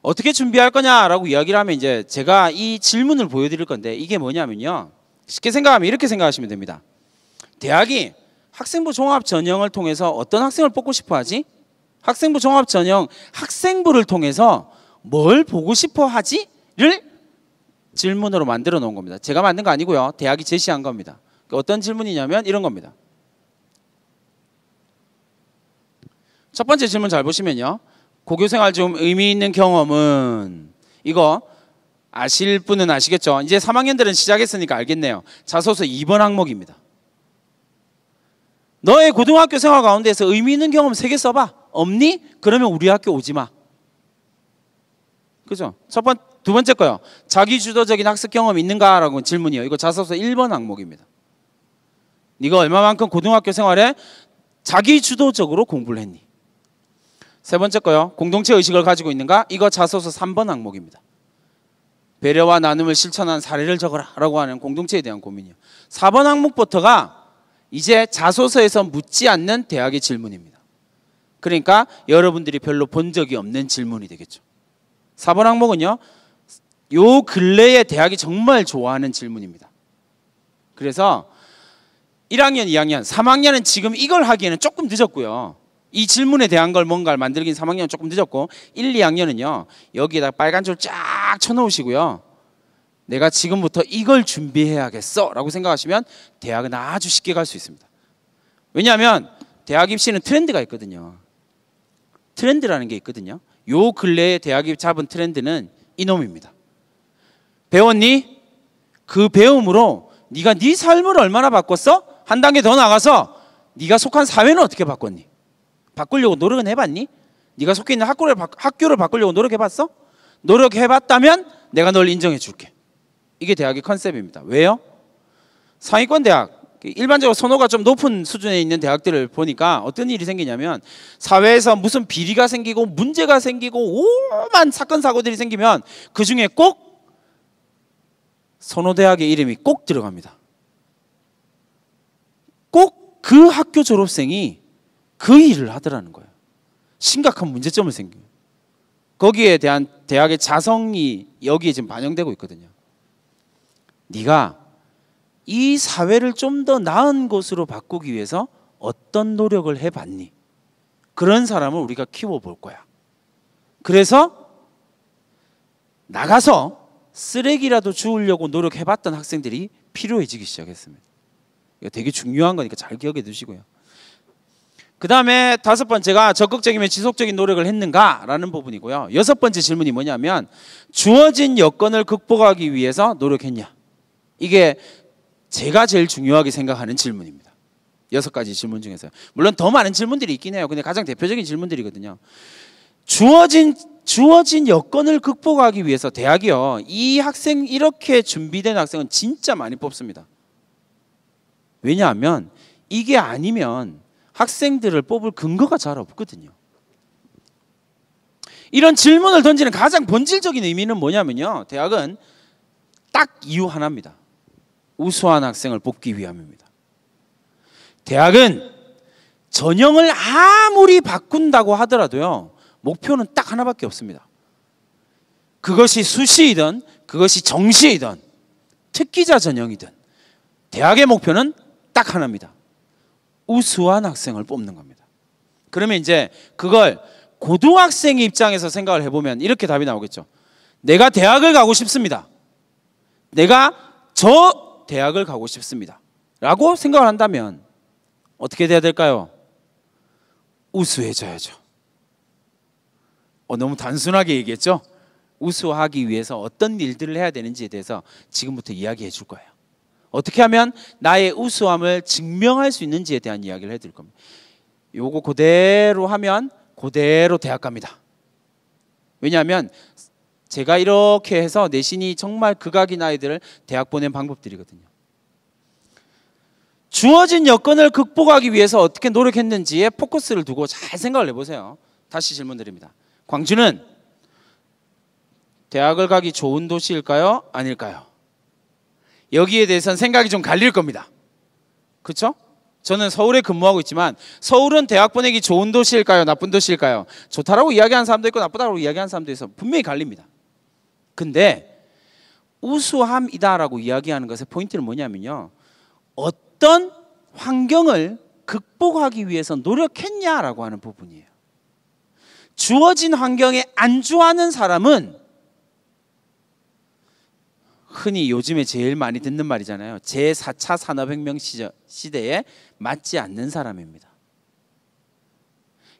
어떻게 준비할 거냐라고 이야기를 하면 이제 제가 이 질문을 보여드릴 건데, 이게 뭐냐면요, 쉽게 생각하면 이렇게 생각하시면 됩니다. 대학이 학생부 종합 전형을 통해서 어떤 학생을 뽑고 싶어 하지? 학생부 종합 전형 학생부를 통해서 뭘 보고 싶어 하지?를 질문으로 만들어 놓은 겁니다. 제가 만든 거 아니고요. 대학이 제시한 겁니다. 어떤 질문이냐면 이런 겁니다. 첫 번째 질문 잘 보시면요, 고교생활 좀 의미 있는 경험은, 이거 아실 분은 아시겠죠? 이제 3학년들은 시작했으니까 알겠네요. 자소서 2번 항목입니다. 너의 고등학교 생활 가운데서 의미 있는 경험 3개 써봐. 없니? 그러면 우리 학교 오지 마. 그죠? 두 번째 거요. 자기주도적인 학습 경험 있는가라고 질문이에요. 이거 자소서 1번 항목입니다. 네가 얼마만큼 고등학교 생활에 자기주도적으로 공부를 했니? 세 번째 거요. 공동체 의식을 가지고 있는가? 이거 자소서 3번 항목입니다. 배려와 나눔을 실천한 사례를 적어라 라고 하는 공동체에 대한 고민이요. 4번 항목부터가 이제 자소서에서 묻지 않는 대학의 질문입니다. 그러니까 여러분들이 별로 본 적이 없는 질문이 되겠죠. 4번 항목은요, 요 근래에 대학이 정말 좋아하는 질문입니다. 그래서 1학년, 2학년, 3학년은 지금 이걸 하기에는 조금 늦었고요. 이 질문에 대한 걸 뭔가를 만들긴 3학년은 조금 늦었고 1, 2학년은요. 여기에다 빨간 줄 쫙 쳐놓으시고요. 내가 지금부터 이걸 준비해야겠어 라고 생각하시면 대학은 아주 쉽게 갈 수 있습니다. 왜냐하면 대학 입시는 트렌드가 있거든요. 트렌드라는 게 있거든요. 요 근래에 대학이 잡은 트렌드는 이놈입니다. 배웠니? 그 배움으로 네가 네 삶을 얼마나 바꿨어? 한 단계 더 나가서 네가 속한 사회는 어떻게 바꿨니? 바꾸려고 노력은 해봤니? 네가 속해 있는 학교를 바꾸려고 노력해봤어? 노력해봤다면 내가 널 인정해 줄게. 이게 대학의 컨셉입니다. 왜요? 상위권 대학, 일반적으로 선호가 좀 높은 수준에 있는 대학들을 보니까 어떤 일이 생기냐면 사회에서 무슨 비리가 생기고 문제가 생기고 오만 사건 사고들이 생기면 그 중에 꼭 선호대학의 이름이 꼭 들어갑니다. 꼭 그 학교 졸업생이 그 일을 하더라는 거예요. 심각한 문제점을 생겨요. 거기에 대한 대학의 자성이 여기에 지금 반영되고 있거든요. 네가 이 사회를 좀 더 나은 곳으로 바꾸기 위해서 어떤 노력을 해봤니? 그런 사람을 우리가 키워볼 거야. 그래서 나가서 쓰레기라도 주우려고 노력해봤던 학생들이 필요해지기 시작했습니다. 이거 되게 중요한 거니까 잘 기억해 두시고요. 그 다음에 5번째가 적극적이면 지속적인 노력을 했는가라는 부분이고요. 6번째 질문이 뭐냐면 주어진 여건을 극복하기 위해서 노력했냐? 이게 제가 제일 중요하게 생각하는 질문입니다. 6가지 질문 중에서요. 물론 더 많은 질문들이 있긴 해요. 근데 가장 대표적인 질문들이거든요. 주어진 여건을 극복하기 위해서 대학이요. 이 학생 이렇게 준비된 학생은 진짜 많이 뽑습니다. 왜냐하면 이게 아니면 학생들을 뽑을 근거가 잘 없거든요. 이런 질문을 던지는 가장 본질적인 의미는 뭐냐면요. 대학은 딱 이유 하나입니다. 우수한 학생을 뽑기 위함입니다. 대학은 전형을 아무리 바꾼다고 하더라도요. 목표는 딱 하나밖에 없습니다. 그것이 수시이든 그것이 정시이든 특기자 전형이든 대학의 목표는 딱 하나입니다. 우수한 학생을 뽑는 겁니다. 그러면 이제 그걸 고등학생의 입장에서 생각을 해보면 이렇게 답이 나오겠죠. 내가 대학을 가고 싶습니다. 내가 저 대학을 가고 싶습니다. 라고 생각을 한다면 어떻게 돼야 될까요? 우수해져야죠. 너무 단순하게 얘기했죠? 우수하기 위해서 어떤 일들을 해야 되는지에 대해서 지금부터 이야기해 줄 거예요. 어떻게 하면 나의 우수함을 증명할 수 있는지에 대한 이야기를 해드릴 겁니다. 요거 그대로 하면 그대로 대학 갑니다. 왜냐하면 제가 이렇게 해서 내신이 정말 극악인 아이들을 대학 보낸 방법들이거든요. 주어진 여건을 극복하기 위해서 어떻게 노력했는지에 포커스를 두고 잘 생각을 해보세요. 다시 질문 드립니다. 광주는 대학을 가기 좋은 도시일까요? 아닐까요? 여기에 대해서는 생각이 좀 갈릴 겁니다. 그렇죠? 저는 서울에 근무하고 있지만 서울은 대학 보내기 좋은 도시일까요? 나쁜 도시일까요? 좋다라고 이야기하는 사람도 있고 나쁘다고 이야기하는 사람도 있어서 분명히 갈립니다. 근데 우수함이다라고 이야기하는 것의 포인트는 뭐냐면요. 어떤 환경을 극복하기 위해서 노력했냐라고 하는 부분이에요. 주어진 환경에 안주하는 사람은 흔히 요즘에 제일 많이 듣는 말이잖아요. 제4차 산업혁명 시대에 맞지 않는 사람입니다.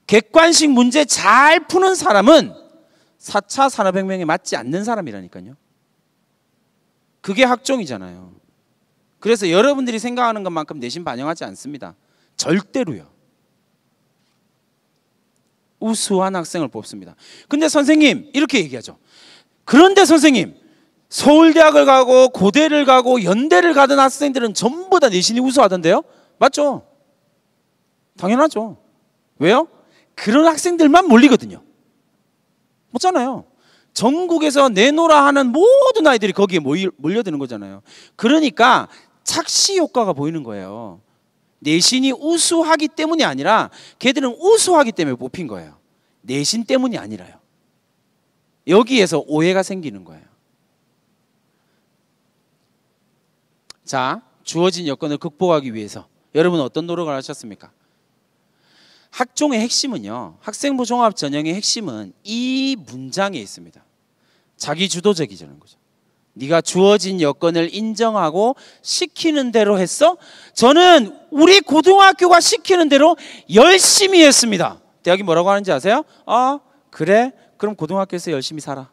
객관식 문제 잘 푸는 사람은 4차 산업혁명에 맞지 않는 사람이라니까요. 그게 학종이잖아요. 그래서 여러분들이 생각하는 것만큼 내신 반영하지 않습니다. 절대로요. 우수한 학생을 뽑습니다. 근데 선생님 이렇게 얘기하죠. 그런데 선생님 서울대학을 가고 고대를 가고 연대를 가던 학생들은 전부 다 내신이 우수하던데요? 맞죠? 당연하죠. 왜요? 그런 학생들만 몰리거든요. 맞잖아요. 전국에서 내노라 하는 모든 아이들이 거기에 몰려드는 거잖아요. 그러니까 착시 효과가 보이는 거예요. 내신이 우수하기 때문이 아니라 걔들은 우수하기 때문에 뽑힌 거예요. 내신 때문이 아니라요. 여기에서 오해가 생기는 거예요. 자, 주어진 여건을 극복하기 위해서 여러분은 어떤 노력을 하셨습니까? 학종의 핵심은요, 학생부 종합 전형의 핵심은 이 문장에 있습니다. 자기 주도적이라는 거죠. 네가 주어진 여건을 인정하고 시키는 대로 했어? 저는 우리 고등학교가 시키는 대로 열심히 했습니다. 대학이 뭐라고 하는지 아세요? 아, 그래? 그럼 고등학교에서 열심히 살아.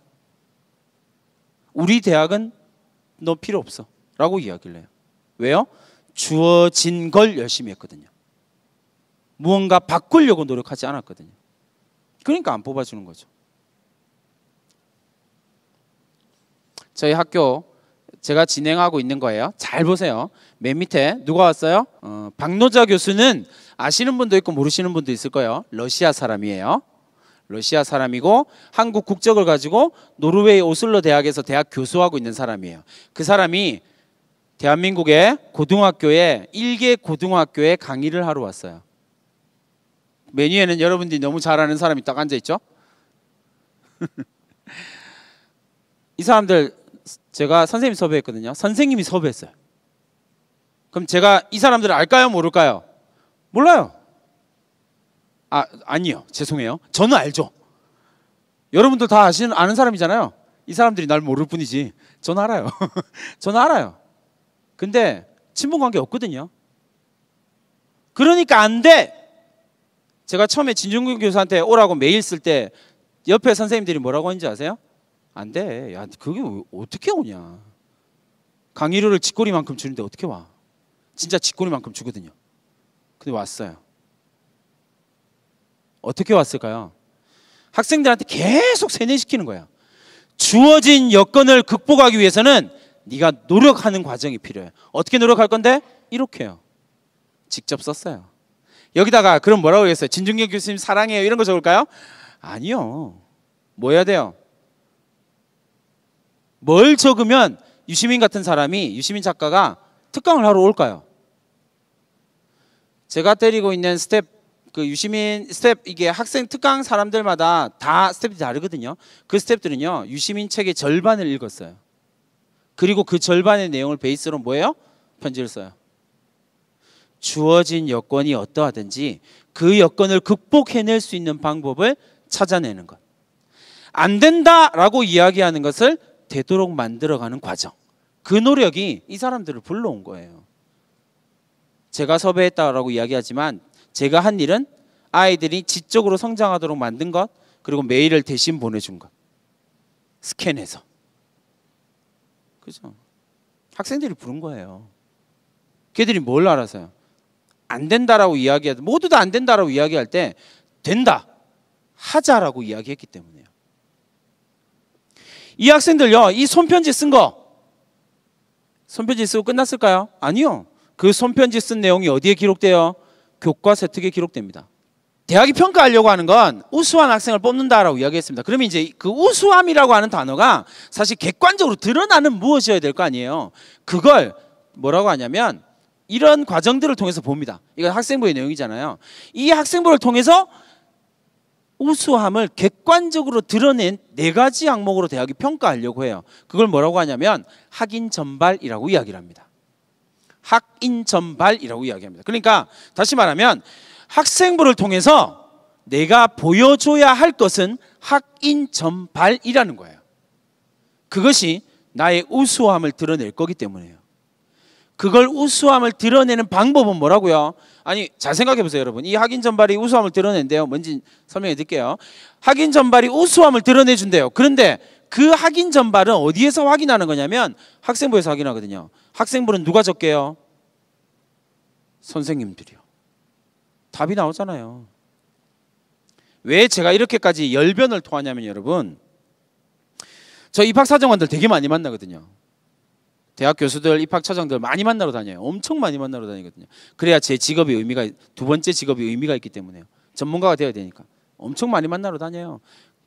우리 대학은 너 필요 없어 라고 이야기를 해요. 왜요? 주어진 걸 열심히 했거든요. 무언가 바꾸려고 노력하지 않았거든요. 그러니까 안 뽑아주는 거죠. 저희 학교 제가 진행하고 있는 거예요. 잘 보세요. 맨 밑에 누가 왔어요? 박노자 교수는 아시는 분도 있고 모르시는 분도 있을 거예요. 러시아 사람이에요. 러시아 사람이고 한국 국적을 가지고 노르웨이 오슬로 대학에서 대학 교수하고 있는 사람이에요. 그 사람이 대한민국의 고등학교에 1개 고등학교에 강의를 하러 왔어요. 메뉴에는 여러분들이 너무 잘 아는 사람이 딱 앉아 있죠? 이 사람들 제가 선생님 섭외했거든요. 선생님이 섭외했어요. 그럼 제가 이 사람들을 알까요? 모를까요? 몰라요. 아니요. 죄송해요. 저는 알죠. 여러분들 다 아는 사람이잖아요. 이 사람들이 날 모를 뿐이지. 저는 알아요. 저는 알아요. 근데 친분관계 없거든요. 그러니까 안 돼. 제가 처음에 진중근 교수한테 오라고 메일 쓸 때 옆에 선생님들이 뭐라고 하는지 아세요? 안 돼. 야, 그게 어떻게 오냐. 강의료를 쥐꼬리만큼 주는데 어떻게 와. 진짜 쥐꼬리만큼 주거든요. 근데 왔어요. 어떻게 왔을까요? 학생들한테 계속 세뇌시키는 거야. 주어진 여건을 극복하기 위해서는 네가 노력하는 과정이 필요해. 어떻게 노력할 건데? 이렇게요. 직접 썼어요. 여기다가 그럼 뭐라고 했어요? 진중경 교수님 사랑해요 이런 거 적을까요? 아니요. 뭐 해야 돼요? 뭘 적으면 유시민 같은 사람이, 유시민 작가가 특강을 하러 올까요? 제가 때리고 있는 스텝, 그 유시민 스텝, 이게 학생 특강 사람들마다 다 스텝이 다르거든요. 그 스텝들은요, 유시민 책의 절반을 읽었어요. 그리고 그 절반의 내용을 베이스로 뭐예요? 편지를 써요. 주어진 여건이 어떠하든지 그 여건을 극복해낼 수 있는 방법을 찾아내는 것. 안 된다라고 이야기하는 것을 되도록 만들어가는 과정. 그 노력이 이 사람들을 불러온 거예요. 제가 섭외했다라고 이야기하지만 제가 한 일은 아이들이 지적으로 성장하도록 만든 것, 그리고 메일을 대신 보내준 것. 스캔해서. 그죠? 학생들이 부른 거예요. 걔들이 뭘 알아서요? 안 된다라고 이야기하든 모두 다 안 된다라고 이야기할 때 된다, 하자라고 이야기했기 때문에요. 이 학생들요, 이 손편지 쓴 거, 손편지 쓰고 끝났을까요? 아니요. 그 손편지 쓴 내용이 어디에 기록돼요? 교과 세특에 기록됩니다. 대학이 평가하려고 하는 건 우수한 학생을 뽑는다라고 이야기했습니다. 그러면 이제 그 우수함이라고 하는 단어가 사실 객관적으로 드러나는 무엇이어야 될 거 아니에요. 그걸 뭐라고 하냐면 이런 과정들을 통해서 봅니다. 이건 학생부의 내용이잖아요. 이 학생부를 통해서 우수함을 객관적으로 드러낸 4가지 항목으로 대학이 평가하려고 해요. 그걸 뭐라고 하냐면 학인전발이라고 이야기를 합니다. 학인전발이라고 이야기합니다. 그러니까 다시 말하면 학생부를 통해서 내가 보여줘야 할 것은 학인전발이라는 거예요. 그것이 나의 우수함을 드러낼 거기 때문에요. 그걸 우수함을 드러내는 방법은 뭐라고요? 아니, 잘 생각해 보세요, 여러분. 이 학인전발이 우수함을 드러낸대요. 뭔지 설명해 드릴게요. 학인전발이 우수함을 드러내준대요. 그런데 그 학인전발은 어디에서 확인하는 거냐면 학생부에서 확인하거든요. 학생부는 누가 적게요? 선생님들이요. 답이 나오잖아요. 왜 제가 이렇게까지 열변을 토하냐면 여러분, 저 입학사정관들 되게 많이 만나거든요. 대학 교수들, 입학처장들 많이 만나러 다녀요. 엄청 많이 만나러 다니거든요. 그래야 제 직업이 의미가, 두 번째 직업이 의미가 있기 때문에요. 전문가가 되어야 되니까. 엄청 많이 만나러 다녀요.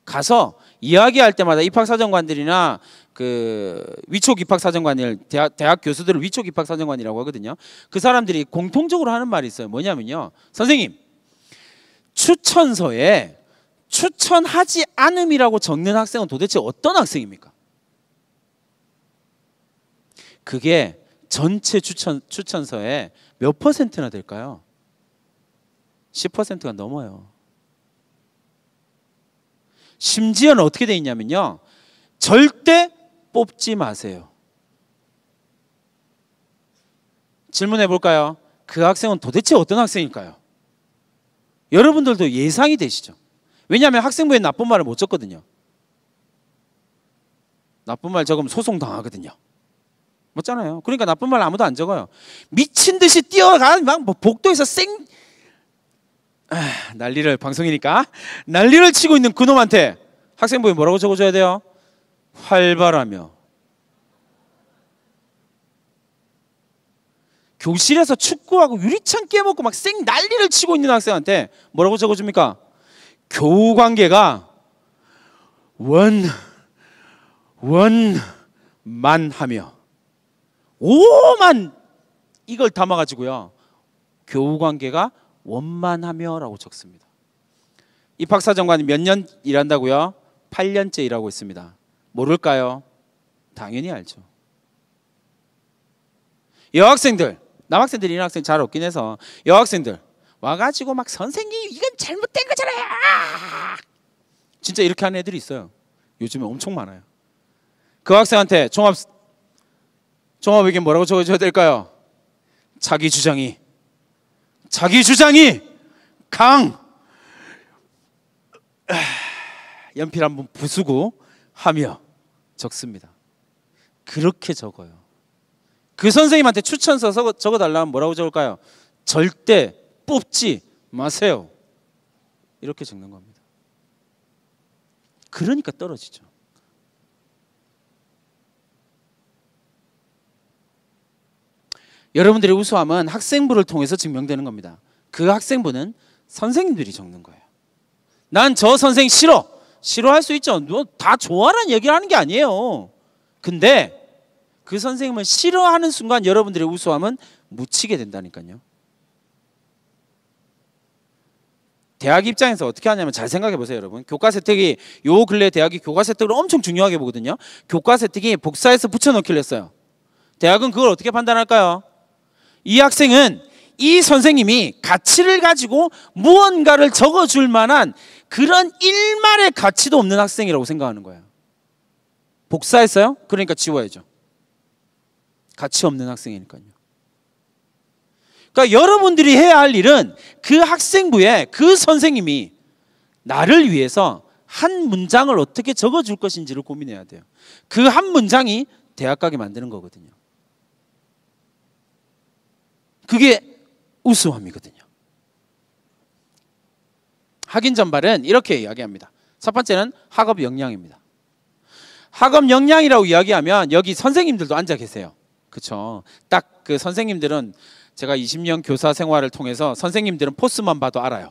가서 이야기할 때마다 입학사정관들이나 그 위촉 입학사정관을, 대학 교수들을 위촉 입학사정관이라고 하거든요. 그 사람들이 공통적으로 하는 말이 있어요. 뭐냐면요, 선생님, 추천서에 추천하지 않음이라고 적는 학생은 도대체 어떤 학생입니까? 그게 전체 추천서의 몇 퍼센트나 될까요? 10%가 넘어요. 심지어는 어떻게 돼 있냐면요, 절대 뽑지 마세요. 질문해 볼까요? 그 학생은 도대체 어떤 학생일까요? 여러분들도 예상이 되시죠? 왜냐하면 학생부에 나쁜 말을 못 적거든요. 나쁜 말 적으면 소송당하거든요. 맞잖아요. 그러니까 나쁜 말 아무도 안 적어요. 미친 듯이 뛰어가는 막 복도에서 난리를, 방송이니까 난리를 치고 있는 그놈한테 학생부에 뭐라고 적어줘야 돼요? 활발하며. 교실에서 축구하고 유리창 깨먹고 막 난리를 치고 있는 학생한테 뭐라고 적어줍니까? 교우관계가 원만하며. 오만 이걸 담아가지고요, 교우관계가 원만하며 라고 적습니다. 입학사정관이 몇 년 일한다고요? 8년째 일하고 있습니다. 모를까요? 당연히 알죠. 여학생들, 남학생들이 이런 학생 잘 없긴 해서 여학생들 와가지고 막 선생님 이건 잘못된 거잖아요, 진짜 이렇게 하는 애들이 있어요. 요즘에 엄청 많아요. 그 학생한테 종합의견 뭐라고 적어줘야 될까요? 자기 주장이 연필 한번 부수고 하며 적습니다. 그렇게 적어요. 그 선생님한테 추천서 적어달라면 뭐라고 적을까요? 절대 뽑지 마세요. 이렇게 적는 겁니다. 그러니까 떨어지죠. 여러분들의 우수함은 학생부를 통해서 증명되는 겁니다. 그 학생부는 선생님들이 적는 거예요. 난 저 선생 싫어할 수 있죠. 너 다 좋아라는 얘기를 하는 게 아니에요. 근데 그 선생님을 싫어하는 순간 여러분들의 우수함은 묻히게 된다니까요. 대학 입장에서 어떻게 하냐면 잘 생각해 보세요, 여러분. 교과 세특이 요 근래 대학이 교과 세특을 엄청 중요하게 보거든요. 교과 세특이 복사해서 붙여넣기를 했어요. 대학은 그걸 어떻게 판단할까요? 이 학생은 이 선생님이 가치를 가지고 무언가를 적어줄 만한 그런 일말의 가치도 없는 학생이라고 생각하는 거예요. 복사했어요? 그러니까 지워야죠. 가치 없는 학생이니까요. 그러니까 여러분들이 해야 할 일은 그 학생부에 그 선생님이 나를 위해서 한 문장을 어떻게 적어줄 것인지를 고민해야 돼요. 그 한 문장이 대학 가게 만드는 거거든요. 그게 우수함이거든요. 학인 전발은 이렇게 이야기합니다. 첫 번째는 학업 역량입니다. 학업 역량이라고 이야기하면 여기 선생님들도 앉아 계세요. 그렇죠? 딱 그 선생님들은 제가 20년 교사 생활을 통해서 선생님들은 포스만 봐도 알아요.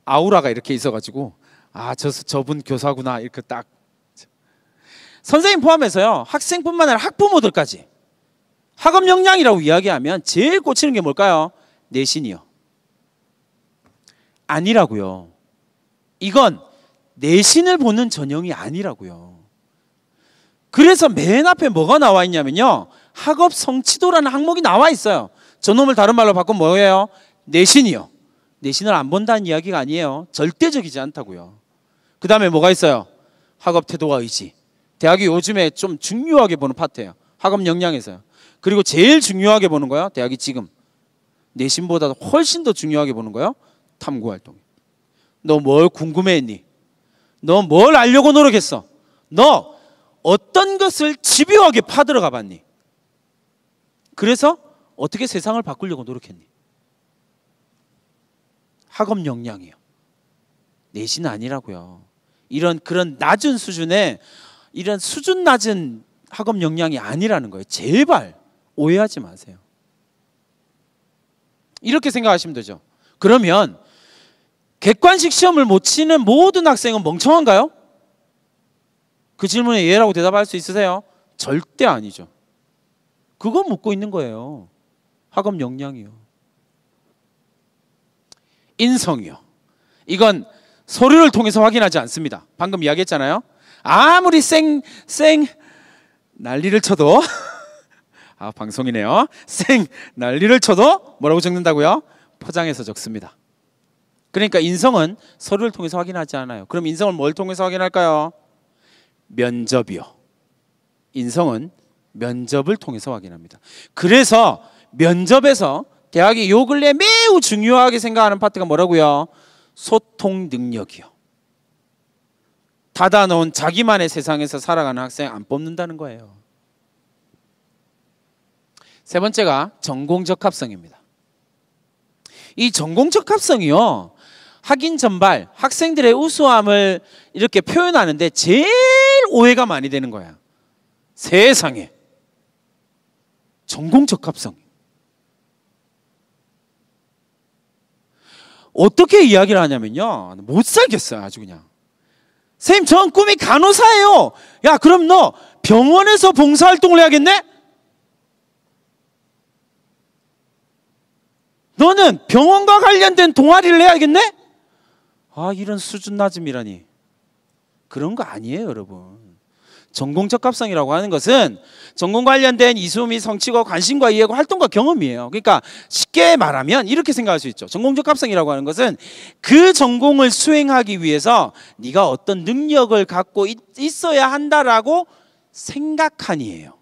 아우라가 이렇게 있어가지고 저분 교사구나 이렇게 딱. 선생님 포함해서요, 학생뿐만 아니라 학부모들까지 학업 역량이라고 이야기하면 제일 꽂히는 게 뭘까요? 내신이요. 아니라고요. 이건 내신을 보는 전형이 아니라고요. 그래서 맨 앞에 뭐가 나와 있냐면요, 학업 성취도라는 항목이 나와 있어요. 저놈을 다른 말로 바꾸면 뭐예요? 내신이요. 내신을 안 본다는 이야기가 아니에요. 절대적이지 않다고요. 그 다음에 뭐가 있어요? 학업 태도와 의지. 대학이 요즘에 좀 중요하게 보는 파트예요. 학업 역량에서요. 그리고 제일 중요하게 보는 거요, 대학이 지금 내신보다 훨씬 더 중요하게 보는 거요, 탐구활동. 너 뭘 궁금해했니? 너 뭘 알려고 노력했어? 너 어떤 것을 집요하게 파들어가 봤니? 그래서 어떻게 세상을 바꾸려고 노력했니? 학업 역량이요. 내신 아니라고요. 그런 낮은 수준의 이런 수준 낮은 학업 역량이 아니라는 거예요. 제발 오해하지 마세요. 이렇게 생각하시면 되죠. 그러면 객관식 시험을 못 치는 모든 학생은 멍청한가요? 그 질문에 예라고 대답할 수 있으세요? 절대 아니죠. 그거 묻고 있는 거예요. 학업 역량이요. 인성이요. 이건 서류를 통해서 확인하지 않습니다. 방금 이야기했잖아요. 아무리 난리를 쳐도 아, 방송이네요. 생 난리를 쳐도 뭐라고 적는다고요? 포장해서 적습니다. 그러니까 인성은 서류를 통해서 확인하지 않아요. 그럼 인성을 뭘 통해서 확인할까요? 면접이요. 인성은 면접을 통해서 확인합니다. 그래서 면접에서 대학이 요 근래 매우 중요하게 생각하는 파트가 뭐라고요? 소통 능력이요. 닫아놓은 자기만의 세상에서 살아가는 학생 안 뽑는다는 거예요. 세 번째가 전공적 합성입니다. 이 전공적 합성이요, 학인 전발 학생들의 우수함을 이렇게 표현하는데 제일 오해가 많이 되는 거야. 세상에 전공적 합성 어떻게 이야기를 하냐면요, 못 살겠어요. 아주 그냥. 선생님, 전 꿈이 간호사예요. 야, 그럼 너 병원에서 봉사활동을 해야겠네? 너는 병원과 관련된 동아리를 해야겠네? 아, 이런 수준 낮음이라니. 그런 거 아니에요, 여러분. 전공적 합성이라고 하는 것은 전공 관련된 이수 및 성취과 관심과 이해과 활동과 경험이에요. 그러니까 쉽게 말하면 이렇게 생각할 수 있죠. 전공적 합성이라고 하는 것은 그 전공을 수행하기 위해서 네가 어떤 능력을 갖고 있어야 한다라고 생각하니예요.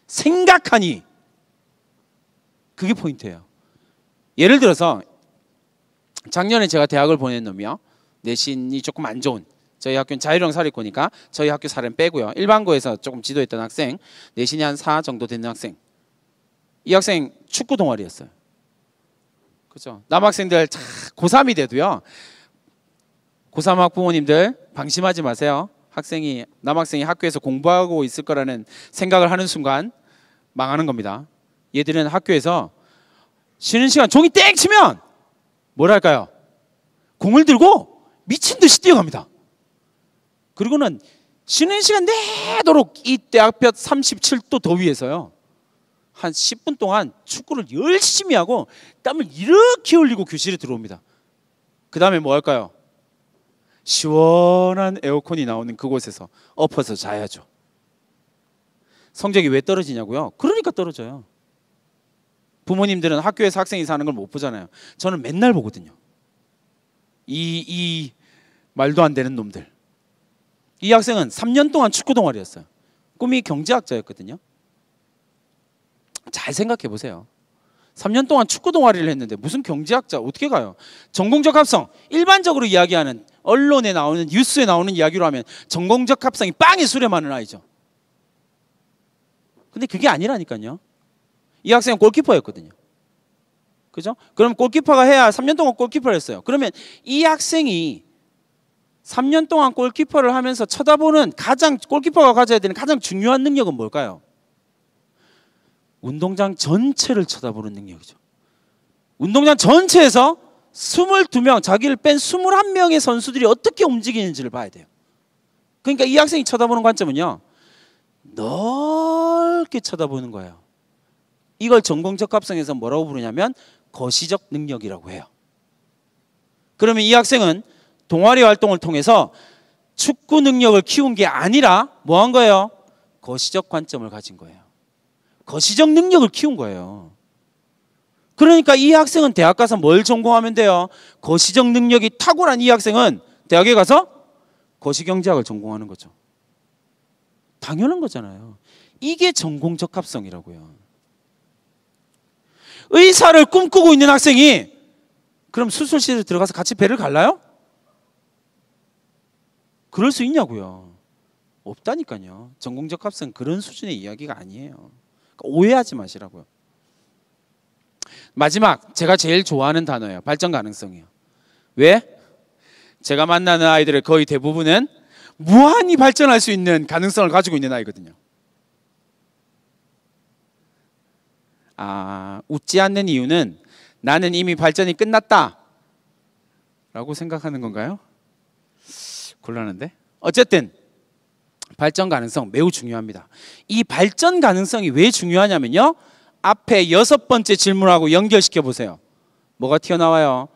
생각하니. 그게 포인트예요. 예를 들어서 작년에 제가 대학을 보낸 놈이요, 내신이 조금 안 좋은, 저희 학교는 자율형 사립고니까 저희 학교 사례는 빼고요, 일반고에서 조금 지도했던 학생, 내신이 한 4 정도 되는 학생, 이 학생 축구 동아리였어요. 그렇죠? 남학생들 고3이 돼도요, 고3 학부모님들 방심하지 마세요. 남학생이 학교에서 공부하고 있을 거라는 생각을 하는 순간 망하는 겁니다. 얘들은 학교에서 쉬는 시간 종이 땡 치면 뭘 할까요? 공을 들고 미친 듯이 뛰어갑니다. 그리고는 쉬는 시간 내도록 이 대학볕 37도 더위에서요, 한 10분 동안 축구를 열심히 하고 땀을 이렇게 흘리고 교실에 들어옵니다. 그 다음에 뭐 할까요? 시원한 에어컨이 나오는 그곳에서 엎어서 자야죠. 성적이 왜 떨어지냐고요? 그러니까 떨어져요. 부모님들은 학교에서 학생이 사는 걸 못 보잖아요. 저는 맨날 보거든요. 이 말도 안 되는 놈들. 이 학생은 3년 동안 축구 동아리였어요. 꿈이 경제학자였거든요. 잘 생각해 보세요. 3년 동안 축구 동아리를 했는데 무슨 경제학자 어떻게 가요? 전공적 합성, 일반적으로 이야기하는 언론에 나오는, 뉴스에 나오는 이야기로 하면 전공적 합성이 빵에 수렴하는 아이죠. 근데 그게 아니라니까요. 이 학생은 골키퍼였거든요. 그죠? 그럼 골키퍼가 해야 3년 동안 골키퍼를 했어요. 그러면 이 학생이 3년 동안 골키퍼를 하면서 쳐다보는 골키퍼가 가져야 되는 가장 중요한 능력은 뭘까요? 운동장 전체를 쳐다보는 능력이죠. 운동장 전체에서 22명, 자기를 뺀 21명의 선수들이 어떻게 움직이는지를 봐야 돼요. 그러니까 이 학생이 쳐다보는 관점은요, 넓게 쳐다보는 거예요. 이걸 전공적 합성에서 뭐라고 부르냐면 거시적 능력이라고 해요. 그러면 이 학생은 동아리 활동을 통해서 축구 능력을 키운 게 아니라 뭐 한 거예요? 거시적 관점을 가진 거예요. 거시적 능력을 키운 거예요. 그러니까 이 학생은 대학 가서 뭘 전공하면 돼요? 거시적 능력이 탁월한 이 학생은 대학에 가서 거시경제학을 전공하는 거죠. 당연한 거잖아요. 이게 전공적 합성이라고요. 의사를 꿈꾸고 있는 학생이 그럼 수술실에 들어가서 같이 배를 갈라요? 그럴 수 있냐고요. 없다니까요. 전공적 합성 그런 수준의 이야기가 아니에요. 그러니까 오해하지 마시라고요. 마지막, 제가 제일 좋아하는 단어예요. 발전 가능성이요. 왜? 제가 만나는 아이들의 거의 대부분은 무한히 발전할 수 있는 가능성을 가지고 있는 아이거든요. 웃지 않는 이유는 나는 이미 발전이 끝났다 라고 생각하는 건가요? 곤란한데? 어쨌든 발전 가능성 매우 중요합니다. 이 발전 가능성이 왜 중요하냐면요, 앞에 6번째 질문하고 연결시켜 보세요. 뭐가 튀어나와요?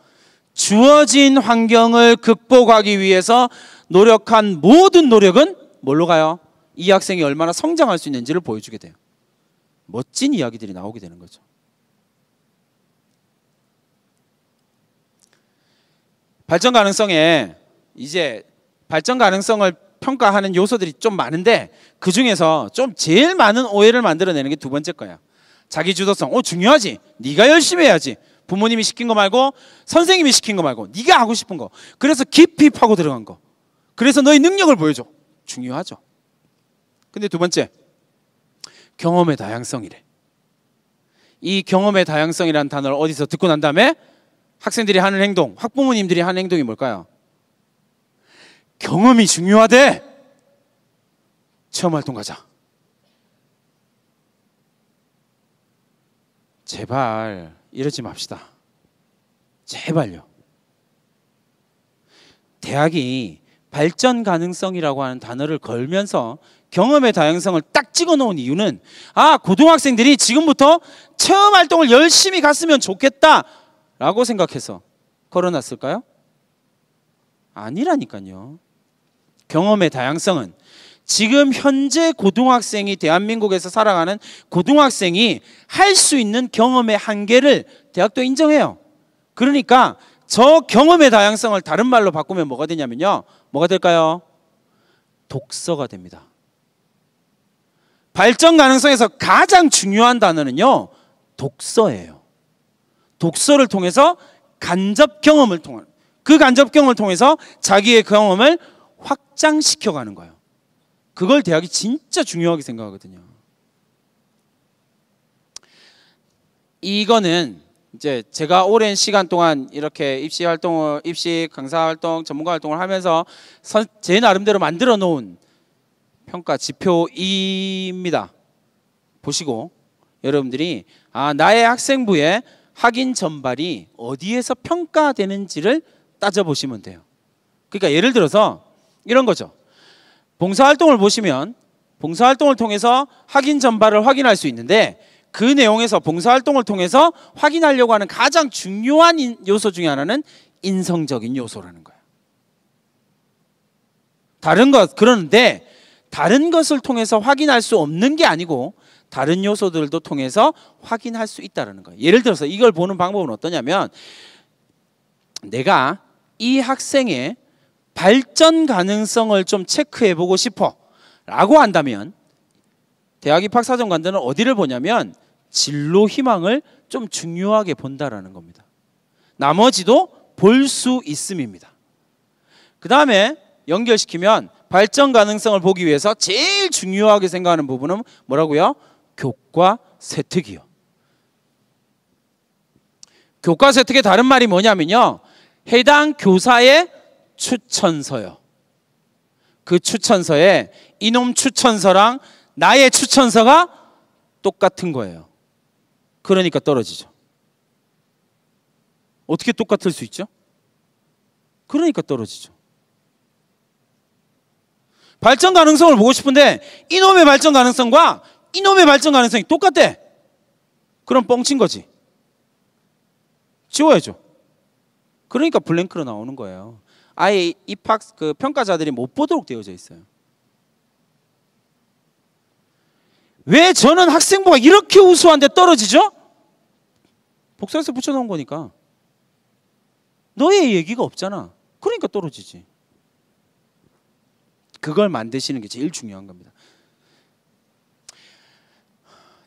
주어진 환경을 극복하기 위해서 노력한 모든 노력은 뭘로 가요? 이 학생이 얼마나 성장할 수 있는지를 보여주게 돼요. 멋진 이야기들이 나오게 되는 거죠. 발전 가능성에 이제 발전 가능성을 평가하는 요소들이 좀 많은데 그 중에서 좀 제일 많은 오해를 만들어내는 게 두 번째 거야. 자기 주도성. 중요하지. 네가 열심히 해야지. 부모님이 시킨 거 말고 선생님이 시킨 거 말고 네가 하고 싶은 거. 그래서 깊이 파고 들어간 거. 그래서 너의 능력을 보여줘. 중요하죠. 근데 두 번째, 경험의 다양성이래. 이 경험의 다양성이라는 단어를 어디서 듣고 난 다음에 학생들이 하는 행동, 학부모님들이 하는 행동이 뭘까요? 경험이 중요하대. 체험활동 가자. 제발 이러지 맙시다. 제발요. 대학이 발전 가능성이라고 하는 단어를 걸면서 경험의 다양성을 딱 찍어 놓은 이유는 고등학생들이 지금부터 체험활동을 열심히 갔으면 좋겠다 라고 생각해서 걸어놨을까요? 아니라니까요. 경험의 다양성은 지금 현재 고등학생이 대한민국에서 살아가는 고등학생이 할 수 있는 경험의 한계를 대학도 인정해요. 그러니까 저 경험의 다양성을 다른 말로 바꾸면 뭐가 되냐면요. 뭐가 될까요? 독서가 됩니다. 발전 가능성에서 가장 중요한 단어는요. 독서예요. 독서를 통해서 간접 경험을 통한 그 간접 경험을 통해서 자기의 경험을 확장시켜가는 거예요. 그걸 대학이 진짜 중요하게 생각하거든요. 이거는 이제 제가 오랜 시간 동안 이렇게 입시 강사 활동, 전문가 활동을 하면서 제 나름대로 만들어 놓은 평가 지표입니다. 보시고 여러분들이 나의 학생부의 학인 전발이 어디에서 평가되는지를 따져보시면 돼요. 그러니까 예를 들어서 이런 거죠. 봉사활동을 보시면 봉사활동을 통해서 학인 전발을 확인할 수 있는데 그 내용에서 봉사활동을 통해서 확인하려고 하는 가장 중요한 요소 중에 하나는 인성적인 요소라는 거예요. 그런데 다른 것을 통해서 확인할 수 없는 게 아니고 다른 요소들도 통해서 확인할 수 있다는 거예요. 예를 들어서 이걸 보는 방법은 어떠냐면 내가 이 학생의 발전 가능성을 좀 체크해 보고 싶어 라고 한다면 대학 입학사정관들은 어디를 보냐면 진로 희망을 좀 중요하게 본다라는 겁니다. 나머지도 볼 수 있음입니다. 그 다음에 연결시키면 발전 가능성을 보기 위해서 제일 중요하게 생각하는 부분은 뭐라고요? 교과 세특이요. 교과 세특의 다른 말이 뭐냐면요. 해당 교사의 추천서요. 그 추천서에 이놈 추천서랑 나의 추천서가 똑같은 거예요. 그러니까 떨어지죠. 어떻게 똑같을 수 있죠? 그러니까 떨어지죠. 발전 가능성을 보고 싶은데 이놈의 발전 가능성과 이놈의 발전 가능성이 똑같대. 그럼 뻥친 거지. 지워야죠. 그러니까 블랭크로 나오는 거예요. 아예 입학 평가자들이 못 보도록 되어져 있어요. 왜 저는 학생부가 이렇게 우수한데 떨어지죠? 복사해서 붙여놓은 거니까. 너의 얘기가 없잖아. 그러니까 떨어지지. 그걸 만드시는 게 제일 중요한 겁니다.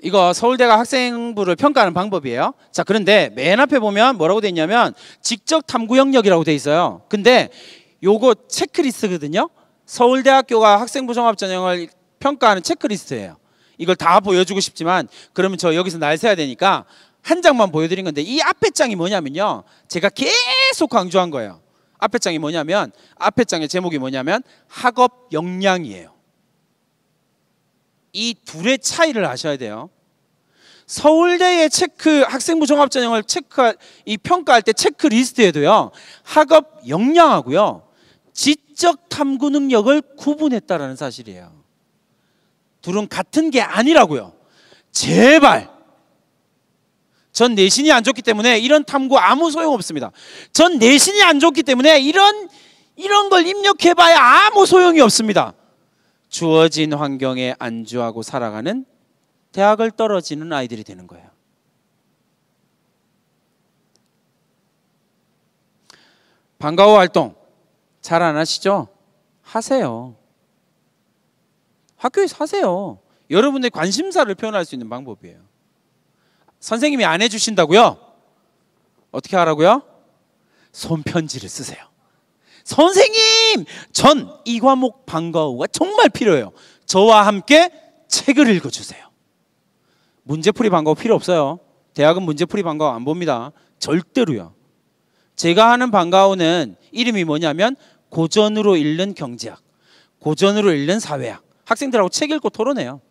이거 서울대가 학생부를 평가하는 방법이에요. 자, 그런데 맨 앞에 보면 뭐라고 돼 있냐면 직접 탐구 영역이라고 돼 있어요. 근데 요거 체크리스트거든요. 서울대학교가 학생부 종합전형을 평가하는 체크리스트예요. 이걸 다 보여주고 싶지만 그러면 저 여기서 날 새야 되니까 한 장만 보여드린 건데 이 앞에 장이 뭐냐면요. 제가 계속 강조한 거예요. 앞에 장이 뭐냐면 앞에 장의 제목이 뭐냐면 학업 역량이에요. 이 둘의 차이를 아셔야 돼요. 서울대의 학생부 종합전형을 평가할 때 체크리스트에도요. 학업 역량하고요. 지적 탐구 능력을 구분했다라는 사실이에요. 둘은 같은 게 아니라고요. 제발. 전 내신이 안 좋기 때문에 이런 탐구 아무 소용없습니다. 전 내신이 안 좋기 때문에 이런 걸 입력해봐야 아무 소용이 없습니다. 주어진 환경에 안주하고 살아가는 대학을 떨어지는 아이들이 되는 거예요. 방과후 활동 잘 안 하시죠? 하세요. 학교에서 하세요. 여러분의 관심사를 표현할 수 있는 방법이에요. 선생님이 안 해주신다고요? 어떻게 하라고요? 손편지를 쓰세요. 선생님, 전 이 과목 방과후가 정말 필요해요. 저와 함께 책을 읽어주세요. 문제풀이 방과후 필요 없어요. 대학은 문제풀이 방과후 안 봅니다. 절대로요. 제가 하는 방과후는 이름이 뭐냐면 고전으로 읽는 경제학, 고전으로 읽는 사회학. 학생들하고 책 읽고 토론해요.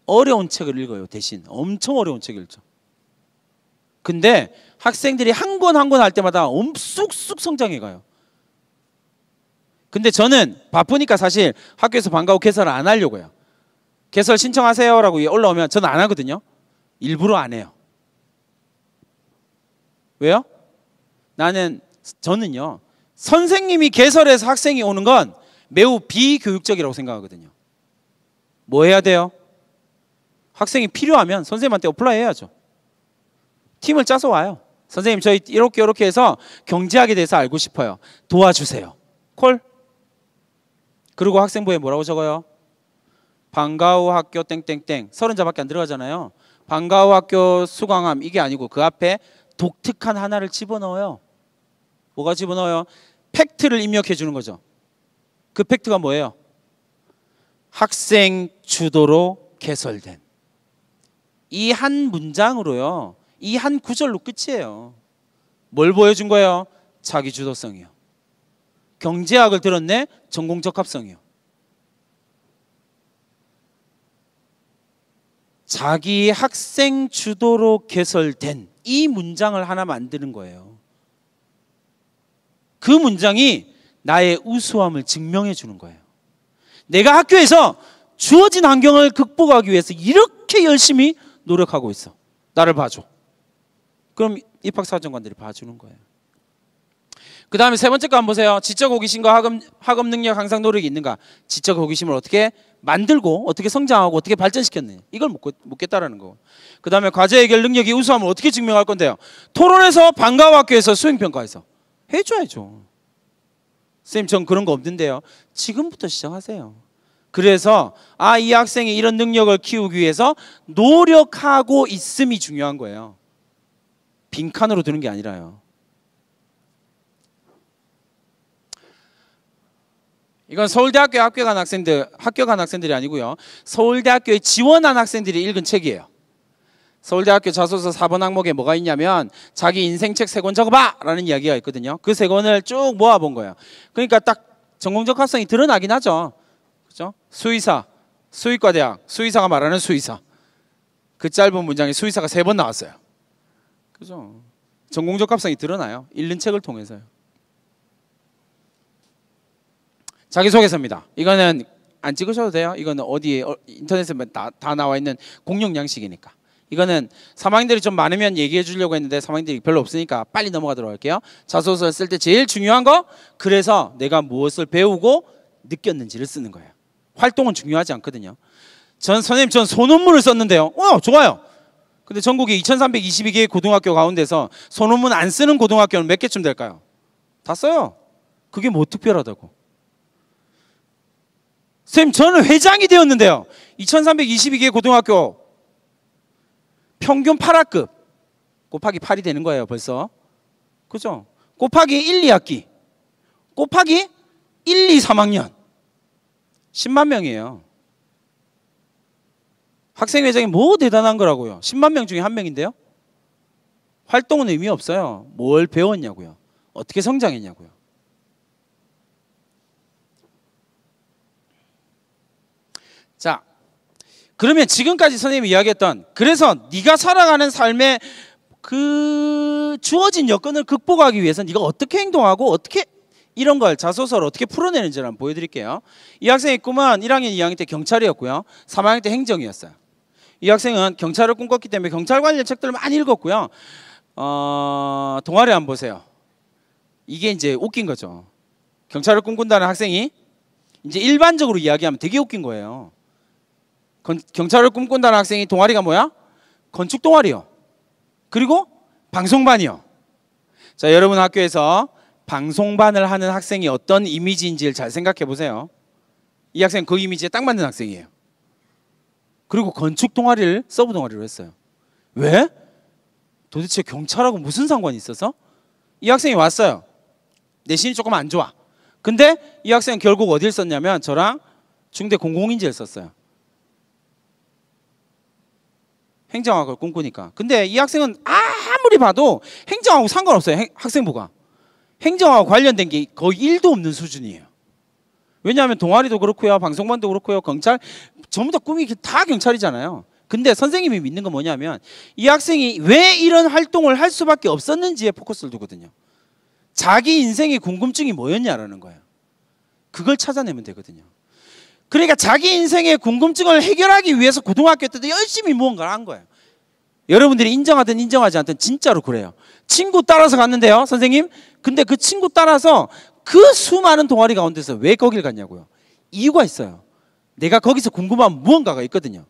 어려운 책을 읽어요. 대신 엄청 어려운 책 읽죠. 근데 학생들이 한 권 한 권 할 때마다 쑥쑥 성장해 가요. 근데 저는 바쁘니까 사실 학교에서 방과후 개설을 안 하려고 해요. 개설 신청하세요 라고 올라오면 저는 안 하거든요. 일부러 안 해요. 왜요? 저는요, 선생님이 개설해서 학생이 오는 건 매우 비교육적이라고 생각하거든요. 뭐 해야 돼요? 학생이 필요하면 선생님한테 어플라이 해야죠. 팀을 짜서 와요. 선생님, 저희 이렇게 해서 경제학에 대해서 알고 싶어요. 도와주세요. 콜. 그리고 학생부에 뭐라고 적어요? 방과후 학교 땡땡땡 30자밖에 안 들어가잖아요. 방과후 학교 수강함 이게 아니고 그 앞에 독특한 하나를 집어넣어요. 뭐가 집어넣어요? 팩트를 입력해 주는 거죠. 그 팩트가 뭐예요? 학생 주도로 개설된. 이 한 문장으로요, 이 한 구절로 끝이에요. 뭘 보여준 거예요? 자기 주도성이요. 경제학을 들었네? 전공 적합성이요. 자기 학생 주도로 개설된 이 문장을 하나 만드는 거예요. 그 문장이 나의 우수함을 증명해 주는 거예요. 내가 학교에서 주어진 환경을 극복하기 위해서 이렇게 열심히 노력하고 있어. 나를 봐줘. 그럼 입학사정관들이 봐주는 거예요. 그 다음에 세 번째 거 한번 보세요. 지적 호기심과 학업 능력 향상 노력이 있는가. 지적 호기심을 어떻게 만들고 어떻게 성장하고 어떻게 발전시켰느냐. 이걸 묻겠다라는 거. 그 다음에 과제 해결 능력이 우수함을 어떻게 증명할 건데요. 토론에서 방과후 학교에서 수행평가에서 해줘야죠. 선생님, 전 그런 거 없는데요. 지금부터 시작하세요. 그래서 이 학생이 이런 능력을 키우기 위해서 노력하고 있음이 중요한 거예요. 빈칸으로 두는 게 아니라요. 이건 서울대학교에 학교 간 학생들이 아니고요. 서울대학교에 지원한 학생들이 읽은 책이에요. 서울대학교 자소서 4번 항목에 뭐가 있냐면 자기 인생책 3권 적어봐! 라는 이야기가 있거든요. 그 3권을 쭉 모아본 거예요. 그러니까 딱 전공적 합성이 드러나긴 하죠. 그죠? 수의사, 수의과대학, 수의사가 말하는 수의사. 그 짧은 문장에 수의사가 3번 나왔어요. 그죠? 전공적 합성이 드러나요. 읽는 책을 통해서요. 자기소개서입니다. 이거는 안 찍으셔도 돼요. 이거는 어디에 인터넷에 다 나와 있는 공용 양식이니까. 이거는 3학년들이 좀 많으면 얘기해 주려고 했는데 3학년들이 별로 없으니까 빨리 넘어가도록 할게요. 자소서를 쓸 때 제일 중요한 거, 그래서 내가 무엇을 배우고 느꼈는지를 쓰는 거예요. 활동은 중요하지 않거든요. 선생님, 전 소논문을 썼는데요. 좋아요. 근데 전국에 2322개의 고등학교 가운데서 소논문 안 쓰는 고등학교는 몇 개쯤 될까요? 다 써요. 그게 뭐 특별하다고. 선생님, 저는 회장이 되었는데요. 2322개 고등학교 평균 8학급 곱하기 8이 되는 거예요. 벌써. 그죠? 곱하기 1, 2학기 곱하기 1, 2, 3학년 10만 명이에요. 학생회장이 뭐 대단한 거라고요. 10만 명 중에 한 명인데요. 활동은 의미 없어요. 뭘 배웠냐고요. 어떻게 성장했냐고요. 자, 그러면 지금까지 선생님이 이야기했던, 그래서 네가 살아가는 삶의 그 주어진 여건을 극복하기 위해서 네가 어떻게 행동하고 어떻게 이런 걸 자소서를 어떻게 풀어내는지를 한번 보여드릴게요. 이 학생의 꿈은 1학년, 2학년 때 경찰이었고요. 3학년 때 행정이었어요. 이 학생은 경찰을 꿈꿨기 때문에 경찰 관련 책들을 많이 읽었고요. 동아리 한번 보세요. 이게 이제 웃긴 거죠. 경찰을 꿈꾼다는 학생이 이제 일반적으로 이야기하면 되게 웃긴 거예요. 경찰을 꿈꾼다는 학생이 동아리가 뭐야? 건축 동아리요. 그리고 방송반이요. 자, 여러분 학교에서 방송반을 하는 학생이 어떤 이미지인지를 잘 생각해 보세요. 이 학생은 그 이미지에 딱 맞는 학생이에요. 그리고 건축 동아리를 서브 동아리로 했어요. 왜? 도대체 경찰하고 무슨 상관이 있어서? 이 학생이 왔어요. 내신이 조금 안 좋아. 근데 이 학생은 결국 어딜 썼냐면 저랑 중대 공공인지를 썼어요. 행정학을 꿈꾸니까. 근데 이 학생은 아무리 봐도 행정하고 상관없어요. 학생부가. 행정하고 관련된 게 거의 1도 없는 수준이에요. 왜냐하면 동아리도 그렇고요, 방송반도 그렇고요, 경찰 전부 다 꿈이 다 경찰이잖아요. 근데 선생님이 믿는 건 뭐냐면 이 학생이 왜 이런 활동을 할 수밖에 없었는지에 포커스를 두거든요. 자기 인생의 궁금증이 뭐였냐라는 거예요. 그걸 찾아내면 되거든요. 그러니까 자기 인생의 궁금증을 해결하기 위해서 고등학교 때도 열심히 무언가를 한 거예요. 여러분들이 인정하든 인정하지 않든 진짜로 그래요. 친구 따라서 갔는데요, 선생님. 근데 그 친구 따라서 그 수많은 동아리 가운데서 왜 거길 갔냐고요. 이유가 있어요. 내가 거기서 궁금한 무언가가 있거든요.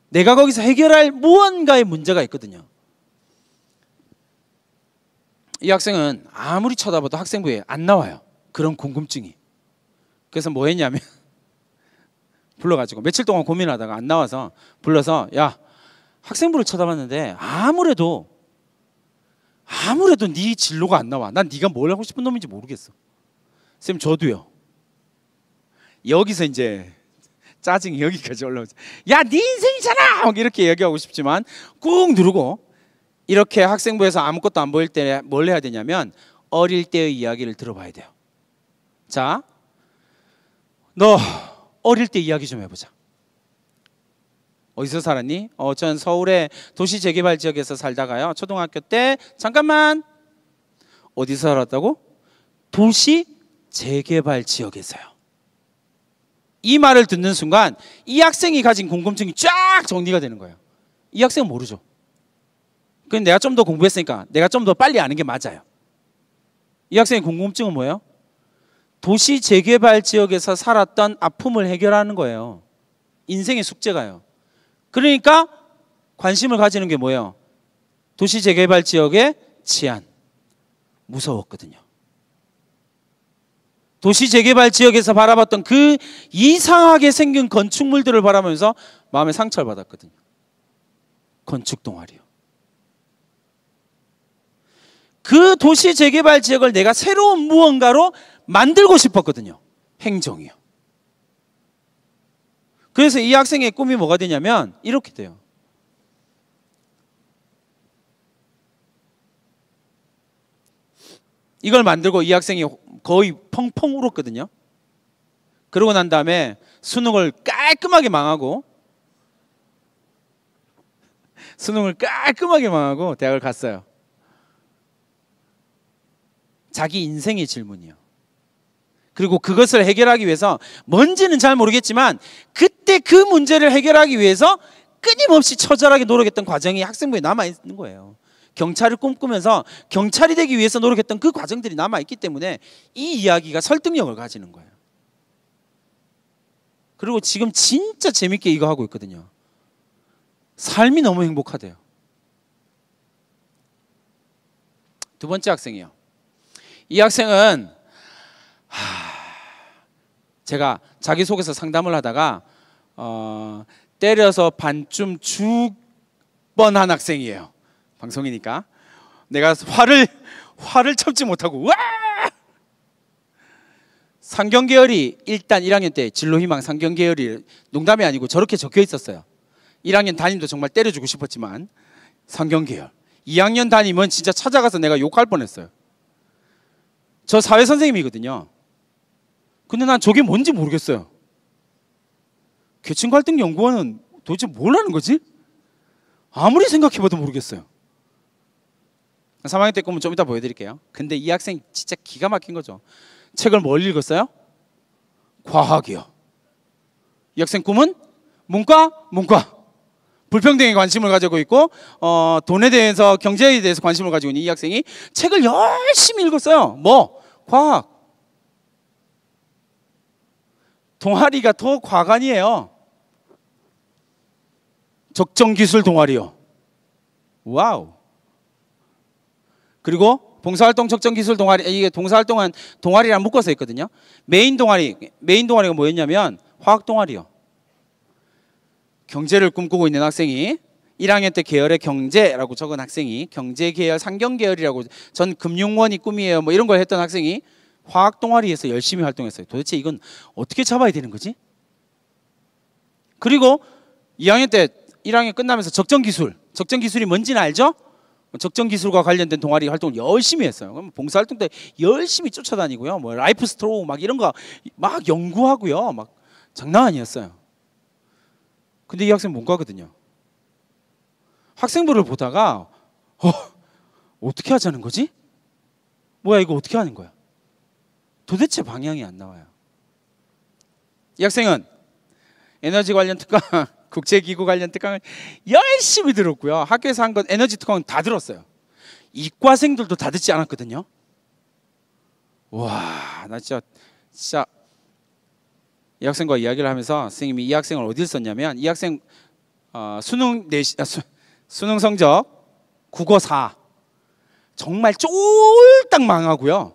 내가 거기서 해결할 무언가의 문제가 있거든요. 이 학생은 아무리 쳐다봐도 학생부에 안 나와요. 그런 궁금증이. 그래서 뭐 했냐면 불러가지고 며칠 동안 고민하다가 안 나와서 불러서 야, 학생부를 쳐다봤는데 아무래도 네 진로가 안 나와. 난 네가 뭘 하고 싶은 놈인지 모르겠어. 쌤, 저도요. 여기서 이제 짜증이 여기까지 올라오죠. 야, 네 인생이잖아! 이렇게 얘기하고 싶지만 꾹 누르고 이렇게 학생부에서 아무것도 안 보일 때 뭘 해야 되냐면 어릴 때의 이야기를 들어봐야 돼요. 자, 너 어릴 때 이야기 좀 해보자. 어디서 살았니? 전 서울의 도시재개발 지역에서 살다가요. 초등학교 때 잠깐만. 어디서 살았다고? 도시재개발 지역에서요. 이 말을 듣는 순간 이 학생이 가진 궁금증이 쫙 정리가 되는 거예요. 이 학생은 모르죠. 그럼 내가 좀 더 공부했으니까 내가 좀 더 빨리 아는 게 맞아요. 이 학생의 궁금증은 뭐예요? 도시 재개발 지역에서 살았던 아픔을 해결하는 거예요. 인생의 숙제가요. 그러니까 관심을 가지는 게 뭐예요? 도시 재개발 지역의 치안. 무서웠거든요. 도시 재개발 지역에서 바라봤던 그 이상하게 생긴 건축물들을 바라보면서 마음에 상처를 받았거든요. 건축 동아리요. 그 도시 재개발 지역을 내가 새로운 무언가로 만들고 싶었거든요. 행정이요. 그래서 이 학생의 꿈이 뭐가 되냐면 이렇게 돼요. 이걸 만들고 이 학생이 거의 펑펑 울었거든요. 그러고 난 다음에 수능을 깔끔하게 망하고 대학을 갔어요. 자기 인생의 질문이요. 그리고 그것을 해결하기 위해서 뭔지는 잘 모르겠지만 그때 그 문제를 해결하기 위해서 끊임없이 처절하게 노력했던 과정이 학생부에 남아있는 거예요. 경찰을 꿈꾸면서 경찰이 되기 위해서 노력했던 그 과정들이 남아있기 때문에 이 이야기가 설득력을 가지는 거예요. 그리고 지금 진짜 재밌게 이거 하고 있거든요. 삶이 너무 행복하대요. 두 번째 학생이요. 이 학생은 제가 자기소개서 상담을 하다가 때려서 반쯤 죽뻔한 학생이에요. 방송이니까 내가 화를 참지 못하고 와! 상경계열이 일단 1학년 때 진로희망 상경계열이 농담이 아니고 저렇게 적혀 있었어요. 1학년 담임도 정말 때려주고 싶었지만 상경계열. 2학년 담임은 진짜 찾아가서 내가 욕할 뻔했어요. 저 사회선생님이거든요. 근데 난 저게 뭔지 모르겠어요. 계층갈등연구원은 도대체 뭘 하는 거지? 아무리 생각해봐도 모르겠어요. 3학년 때 꿈은 좀 이따 보여드릴게요. 근데 이 학생 진짜 기가 막힌 거죠. 책을 뭘 읽었어요? 과학이요. 이 학생 꿈은 문과. 불평등에 관심을 가지고 있고 돈에 대해서 경제에 대해서 관심을 가지고 있는 이 학생이 책을 열심히 읽었어요. 뭐? 과학. 동아리가 더 과관이에요. 적정기술 동아리요. 와우. 그리고 봉사활동 적정기술 동아리, 이게 봉사활동은 동아리랑 묶어서 있거든요. 메인 동아리가 뭐였냐면 화학 동아리요. 경제를 꿈꾸고 있는 학생이 1학년 때 계열의 경제라고 적은 학생이 경제 계열, 상경 계열이라고 전 금융원이 꿈이에요. 뭐 이런 걸 했던 학생이 화학 동아리에서 열심히 활동했어요. 도대체 이건 어떻게 잡아야 되는 거지? 그리고 2학년 때 1학년 끝나면서 적정기술이 뭔지는 알죠? 적정기술과 관련된 동아리 활동을 열심히 했어요. 그럼 봉사활동 때 열심히 쫓아다니고요. 뭐 라이프 스트로우 막 이런 거 막 연구하고요. 막 장난 아니었어요. 근데 이 학생 못 가거든요. 학생부를 보다가 어떻게 하자는 거지? 뭐야 이거 어떻게 하는 거야? 도대체 방향이 안 나와요. 이 학생은 에너지 관련 특강, 국제기구 관련 특강을 열심히 들었고요. 학교에서 한 건 에너지 특강은 다 들었어요. 이과생들도 다 듣지 않았거든요. 와, 나 진짜 이 학생과 이야기를 하면서 선생님이 이 학생을 어디를 썼냐면 이 학생 수능 성적 국어 4 정말 쫄딱 망하고요.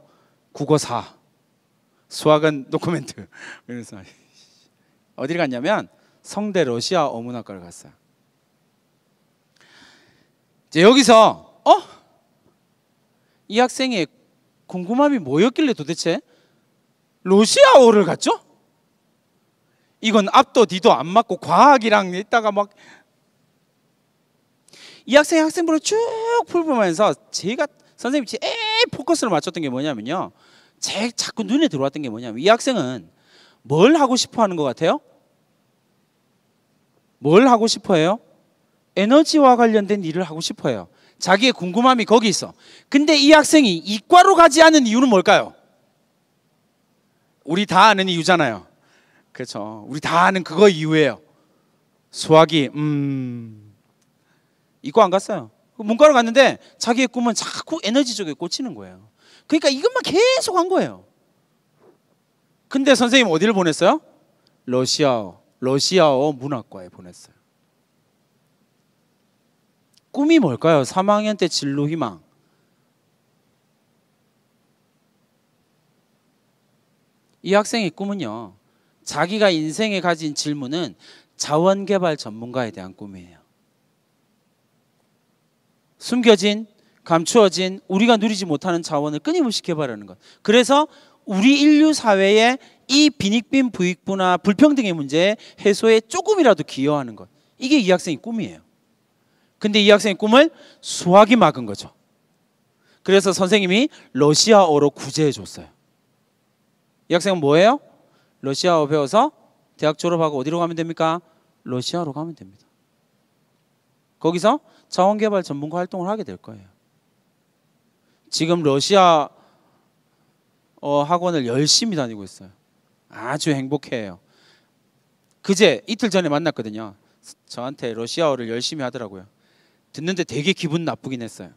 국어 4 수학은 노코멘트. 그래서 어디를 갔냐면 성대 러시아 어문학과를 갔어요. 이제 여기서 이 학생의 궁금함이 뭐였길래 도대체 러시아어를 갔죠? 이건 앞도 뒤도 안 맞고 과학이랑 있다가 막 이 학생이 학생부를 쭉 풀면서 제가 선생님이 제일 포커스를 맞췄던 게 뭐냐면요. 제일 자꾸 눈에 들어왔던 게 뭐냐면 이 학생은 뭘 하고 싶어 하는 것 같아요? 뭘 하고 싶어 해요? 에너지와 관련된 일을 하고 싶어 해요. 자기의 궁금함이 거기 있어. 근데 이 학생이 이과로 가지 않은 이유는 뭘까요? 우리 다 아는 이유잖아요. 그렇죠. 우리 다 아는 그거 이유예요. 수학이 이과 안 갔어요. 문과로 갔는데 자기의 꿈은 자꾸 에너지 쪽에 꽂히는 거예요. 그러니까 이것만 계속 한 거예요. 근데 선생님 어디를 보냈어요? 러시아어 문학과에 보냈어요. 꿈이 뭘까요? 3학년 때 진로 희망. 이 학생의 꿈은요. 자기가 인생에 가진 질문은 자원개발 전문가에 대한 꿈이에요. 숨겨진, 감추어진, 우리가 누리지 못하는 자원을 끊임없이 개발하는 것. 그래서 우리 인류 사회에 이 빈익빈 부익부나 불평등의 문제 해소에 조금이라도 기여하는 것. 이게 이 학생의 꿈이에요. 근데 이 학생의 꿈을 수학이 막은 거죠. 그래서 선생님이 러시아어로 구제해 줬어요. 이 학생은 뭐예요? 러시아어 배워서 대학 졸업하고 어디로 가면 됩니까? 러시아로 가면 됩니다. 거기서 자원개발 전문가 활동을 하게 될 거예요. 지금 러시아어 학원을 열심히 다니고 있어요. 아주 행복해요. 그제 이틀 전에 만났거든요. 저한테 러시아어를 열심히 하더라고요. 듣는데 되게 기분 나쁘긴 했어요.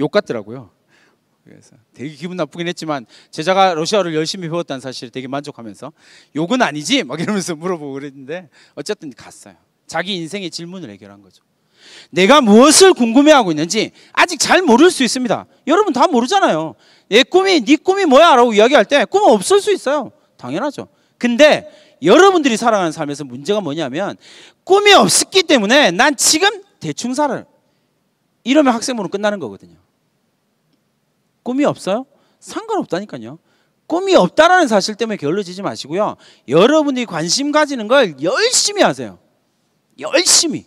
욕 같더라고요. 그래서 되게 기분 나쁘긴 했지만 제자가 러시아어를 열심히 배웠다는 사실에 되게 만족하면서 욕은 아니지? 막 이러면서 물어보고 그랬는데 어쨌든 갔어요. 자기 인생의 질문을 해결한 거죠. 내가 무엇을 궁금해하고 있는지 아직 잘 모를 수 있습니다. 여러분 다 모르잖아요. 네 꿈이 뭐야? 라고 이야기할 때 꿈은 없을 수 있어요. 당연하죠. 근데 여러분들이 살아가는 삶에서 문제가 뭐냐면 꿈이 없었기 때문에 난 지금 대충 살아요. 이러면 학생부는 끝나는 거거든요. 꿈이 없어요? 상관없다니까요. 꿈이 없다라는 사실 때문에 게을러지지 마시고요. 여러분들이 관심 가지는 걸 열심히 하세요. 열심히.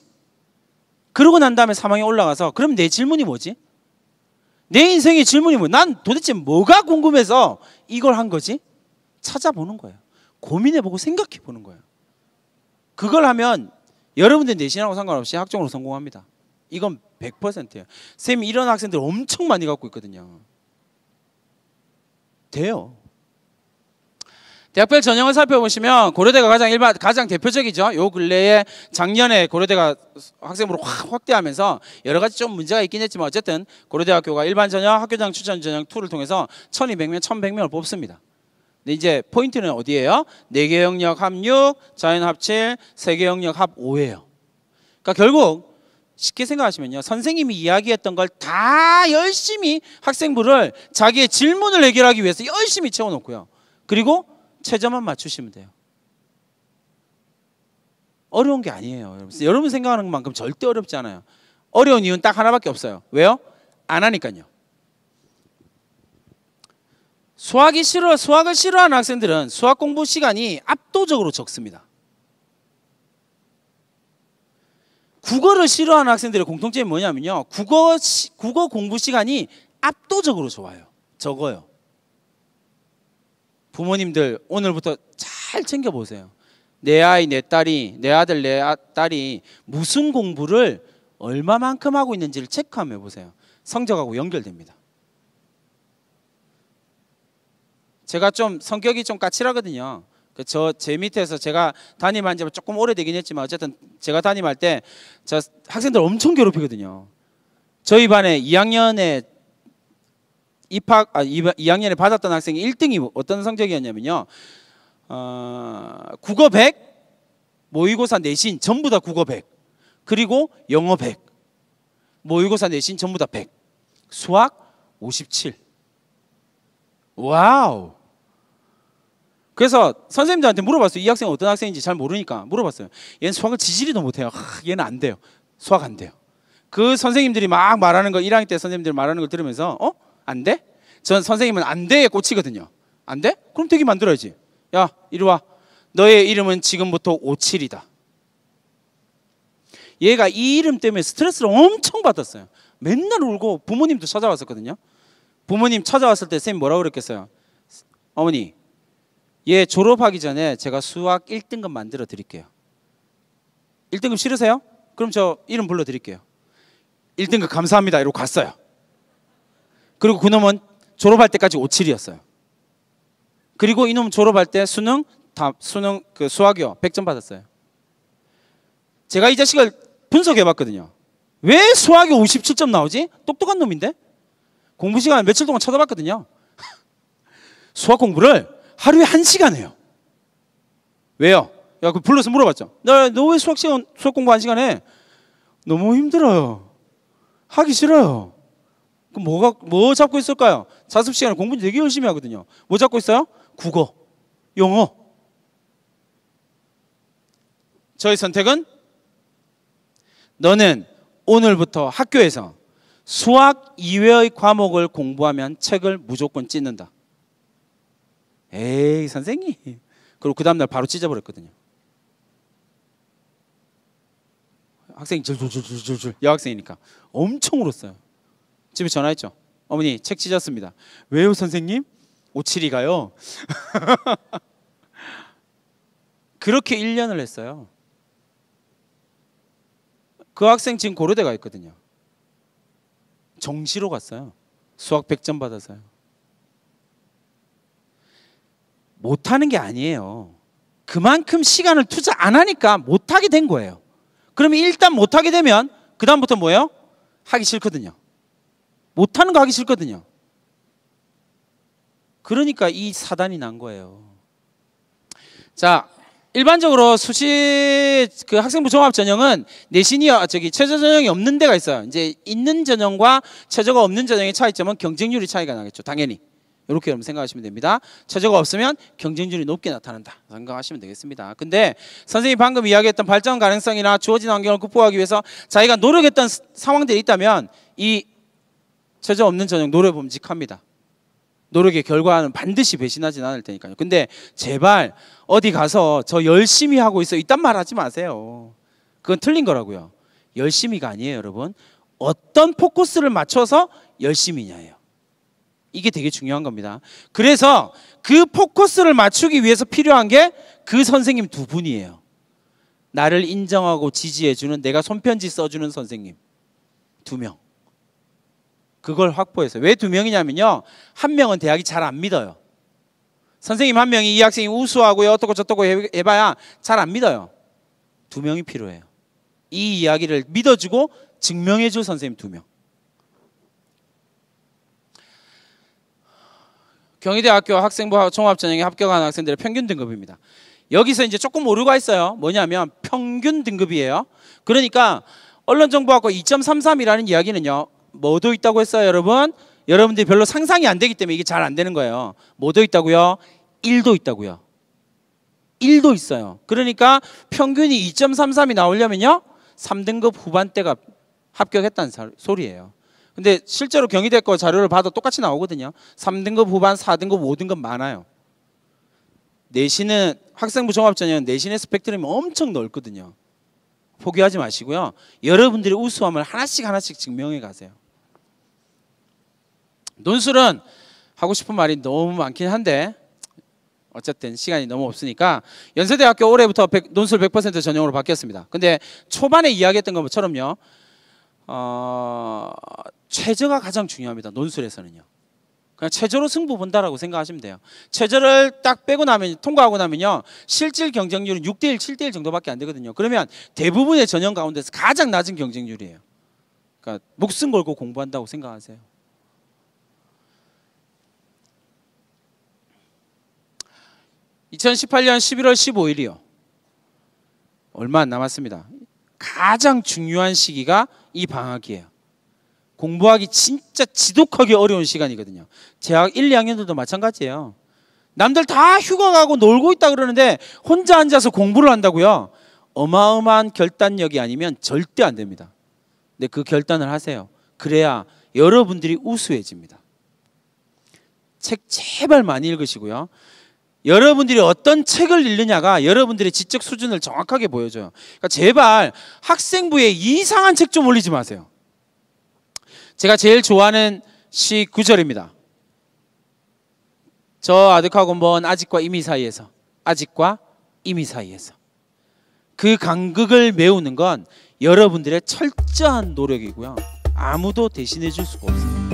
그러고 난 다음에 3학년에 올라가서 그럼 내 질문이 뭐지? 내 인생의 질문이 뭐야? 난 도대체 뭐가 궁금해서 이걸 한 거지? 찾아보는 거예요. 고민해보고 생각해보는 거예요. 그걸 하면 여러분들 내신하고 상관없이 학종으로 성공합니다. 이건 100%예요. 쌤이 이런 학생들 엄청 많이 갖고 있거든요. 돼요. 대학별 전형을 살펴보시면 고려대가 가장 대표적이죠. 요 근래에 작년에 고려대가 학생부를 확 확대하면서 여러 가지 좀 문제가 있긴 했지만 어쨌든 고려대학교가 일반 전형, 학교장 추천 전형 2를 통해서 1200명, 1100명을 뽑습니다. 근데 이제 포인트는 어디예요? 4개 영역 합 6, 자연 합 7, 3개 영역 합 5예요. 그러니까 결국 쉽게 생각하시면요, 선생님이 이야기했던 걸 다 열심히 학생부를 자기의 질문을 해결하기 위해서 열심히 채워놓고요, 그리고 최저만 맞추시면 돼요. 어려운 게 아니에요. 여러분 생각하는 만큼 절대 어렵지 않아요. 어려운 이유는 딱 하나밖에 없어요. 왜요? 안 하니까요. 수학을 싫어하는 학생들은 수학 공부 시간이 압도적으로 적습니다. 국어를 싫어하는 학생들의 공통점이 뭐냐면요, 국어 공부 시간이 압도적으로 적어요. 부모님들 오늘부터 잘 챙겨보세요. 내 아이, 내 딸이, 내 아들, 내 딸이 무슨 공부를 얼마만큼 하고 있는지를 체크하며 보세요. 성적하고 연결됩니다. 제가 좀 성격이 좀 까칠하거든요. 제 밑에서 제가 담임한 지 조금 오래되긴 했지만 어쨌든 제가 담임할 때 저 학생들 엄청 괴롭히거든요. 저희 반에 2학년에 2학년에 받았던 학생이 1등이 어떤 성적이었냐면요, 국어 100, 모의고사 내신 전부 다 국어 100, 그리고 영어 100, 모의고사 내신 전부 다 100, 수학 57. 와우. 그래서 선생님들한테 물어봤어요. 이 학생은 어떤 학생인지 잘 모르니까 물어봤어요. 얘는 수학을 지지리도 못해요. 얘는 안 돼요. 수학 안 돼요. 그 선생님들이 막 말하는 거, 1학년 때 선생님들이 말하는 걸 들으면서 안 돼? 전 선생님은 안 돼에 꽂히거든요. 안 돼? 그럼 되게 만들어야지. 야, 이리 와. 너의 이름은 지금부터 57이다. 얘가 이 이름 때문에 스트레스를 엄청 받았어요. 맨날 울고 부모님도 찾아왔었거든요. 부모님 찾아왔을 때 선생님 뭐라고 그랬겠어요? 어머니, 얘 졸업하기 전에 제가 수학 1등급 만들어 드릴게요. 1등급 싫으세요? 그럼 저 이름 불러 드릴게요. 1등급 감사합니다 이러고 갔어요. 그리고 그놈은 졸업할 때까지 57이었어요. 그리고 이놈 졸업할 때 수능 수학이요 100점 받았어요. 제가 이 자식을 분석해 봤거든요. 왜 수학이 57점 나오지? 똑똑한 놈인데? 공부 시간 며칠 동안 쳐다봤거든요. 수학 공부를 하루에 1시간 해요. 왜요? 야, 그 불러서 물어봤죠. 너 왜 수학 공부 1시간 해? 너무 힘들어요. 하기 싫어요. 그럼 뭐 잡고 있을까요? 자습 시간에 공부 되게 열심히 하거든요. 뭐 잡고 있어요? 국어, 영어. 저의 선택은 너는 오늘부터 학교에서 수학 이외의 과목을 공부하면 책을 무조건 찢는다. 에이 선생님. 그리고 그 다음날 바로 찢어버렸거든요. 학생이 줄줄줄줄줄 여학생이니까 엄청 울었어요. 집에 전화했죠. 어머니 책 찢었습니다. 왜요 선생님? 57이가요. 그렇게 1년을 했어요. 그 학생 지금 고려대 가 있거든요. 정시로 갔어요. 수학 100점 받아서요. 못하는 게 아니에요. 그만큼 시간을 투자 안 하니까 못하게 된 거예요. 그러면 일단 못하게 되면 그 다음부터 뭐예요? 하기 싫거든요. 못하는 거 하기 싫거든요. 그러니까 이 사단이 난 거예요. 자, 일반적으로 수시 그 학생부 종합 전형은 내신이 최저 전형이 없는 데가 있어요. 이제 있는 전형과 최저가 없는 전형의 차이점은 경쟁률이 차이가 나겠죠. 당연히. 이렇게 여러분 생각하시면 됩니다. 최저가 없으면 경쟁률이 높게 나타난다 생각하시면 되겠습니다. 근데 선생님이 방금 이야기했던 발전 가능성이나 주어진 환경을 극복하기 위해서 자기가 노력했던 상황들이 있다면 이 최저 없는 전형 노력 범직합니다. 노력의 결과는 반드시 배신하진 않을 테니까요. 근데 제발 어디 가서 저 열심히 하고 있어 이딴 말 하지 마세요. 그건 틀린 거라고요. 열심히가 아니에요, 여러분. 어떤 포커스를 맞춰서 열심히냐예요. 이게 되게 중요한 겁니다. 그래서 그 포커스를 맞추기 위해서 필요한 게 그 선생님 두 분이에요. 나를 인정하고 지지해주는, 내가 손편지 써주는 선생님 2명. 그걸 확보해서. 왜 2명이냐면요, 한 명은 대학이 잘 안 믿어요. 선생님 한 명이 이 학생이 우수하고요 어떻고 저떻고 해봐야 잘 안 믿어요. 2명이 필요해요. 이 이야기를 믿어주고 증명해줄 선생님 2명. 경희대학교 학생부 종합전형에 합격한 학생들의 평균 등급입니다. 여기서 이제 조금 오류가 있어요. 뭐냐면 평균 등급이에요. 그러니까 언론정보학과 2.33이라는 이야기는요. 뭐도 있다고 했어요, 여러분? 여러분들이 별로 상상이 안 되기 때문에 이게 잘 안 되는 거예요. 뭐도 있다고요? 1도 있다고요. 1도 있어요. 그러니까 평균이 2.33이 나오려면요. 3등급 후반대가 합격했다는 소리예요. 근데 실제로 경희대 거 자료를 봐도 똑같이 나오거든요. 3등급 후반, 4등급, 5등급 많아요. 내신은 학생부 종합전형 내신의 스펙트럼이 엄청 넓거든요. 포기하지 마시고요. 여러분들의 우수함을 하나씩 증명해 가세요. 논술은 하고 싶은 말이 너무 많긴 한데 어쨌든 시간이 너무 없으니까 연세대학교 올해부터 논술 100% 전형으로 바뀌었습니다. 근데 초반에 이야기했던 것처럼요. 최저가 가장 중요합니다. 논술에서는요. 그냥 최저로 승부 본다라고 생각하시면 돼요. 최저를 딱 빼고 나면 통과하고 나면요. 실질 경쟁률은 6대1, 7대1 정도밖에 안 되거든요. 그러면 대부분의 전형 가운데서 가장 낮은 경쟁률이에요. 그러니까 목숨 걸고 공부한다고 생각하세요. (2018년 11월 15일이요) 얼마 안 남았습니다. 가장 중요한 시기가 이 방학이에요. 공부하기 진짜 지독하게 어려운 시간이거든요. 재학 1, 2학년들도 마찬가지예요. 남들 다 휴가 가고 놀고 있다 그러는데 혼자 앉아서 공부를 한다고요? 어마어마한 결단력이 아니면 절대 안 됩니다. 근데 그 결단을 하세요. 그래야 여러분들이 우수해집니다. 책 제발 많이 읽으시고요. 여러분들이 어떤 책을 읽느냐가 여러분들의 지적 수준을 정확하게 보여줘요. 그러니까 제발 학생부에 이상한 책 좀 올리지 마세요. 제가 제일 좋아하는 시 구절입니다. 저 아득하고 먼 아직과 이미 사이에서, 아직과 이미 사이에서. 그 간극을 메우는 건 여러분들의 철저한 노력이고요. 아무도 대신해 줄 수가 없어요.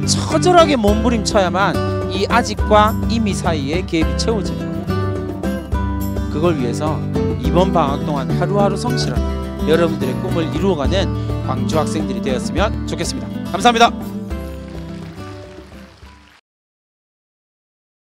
처절하게 몸부림쳐야만 이 아직과 이미 사이의 갭이 채워지는 거예요. 그걸 위해서 이번 방학 동안 하루하루 성실하게 여러분들의 꿈을 이루어가는 광주 학생들이 되었으면 좋겠습니다. 감사합니다.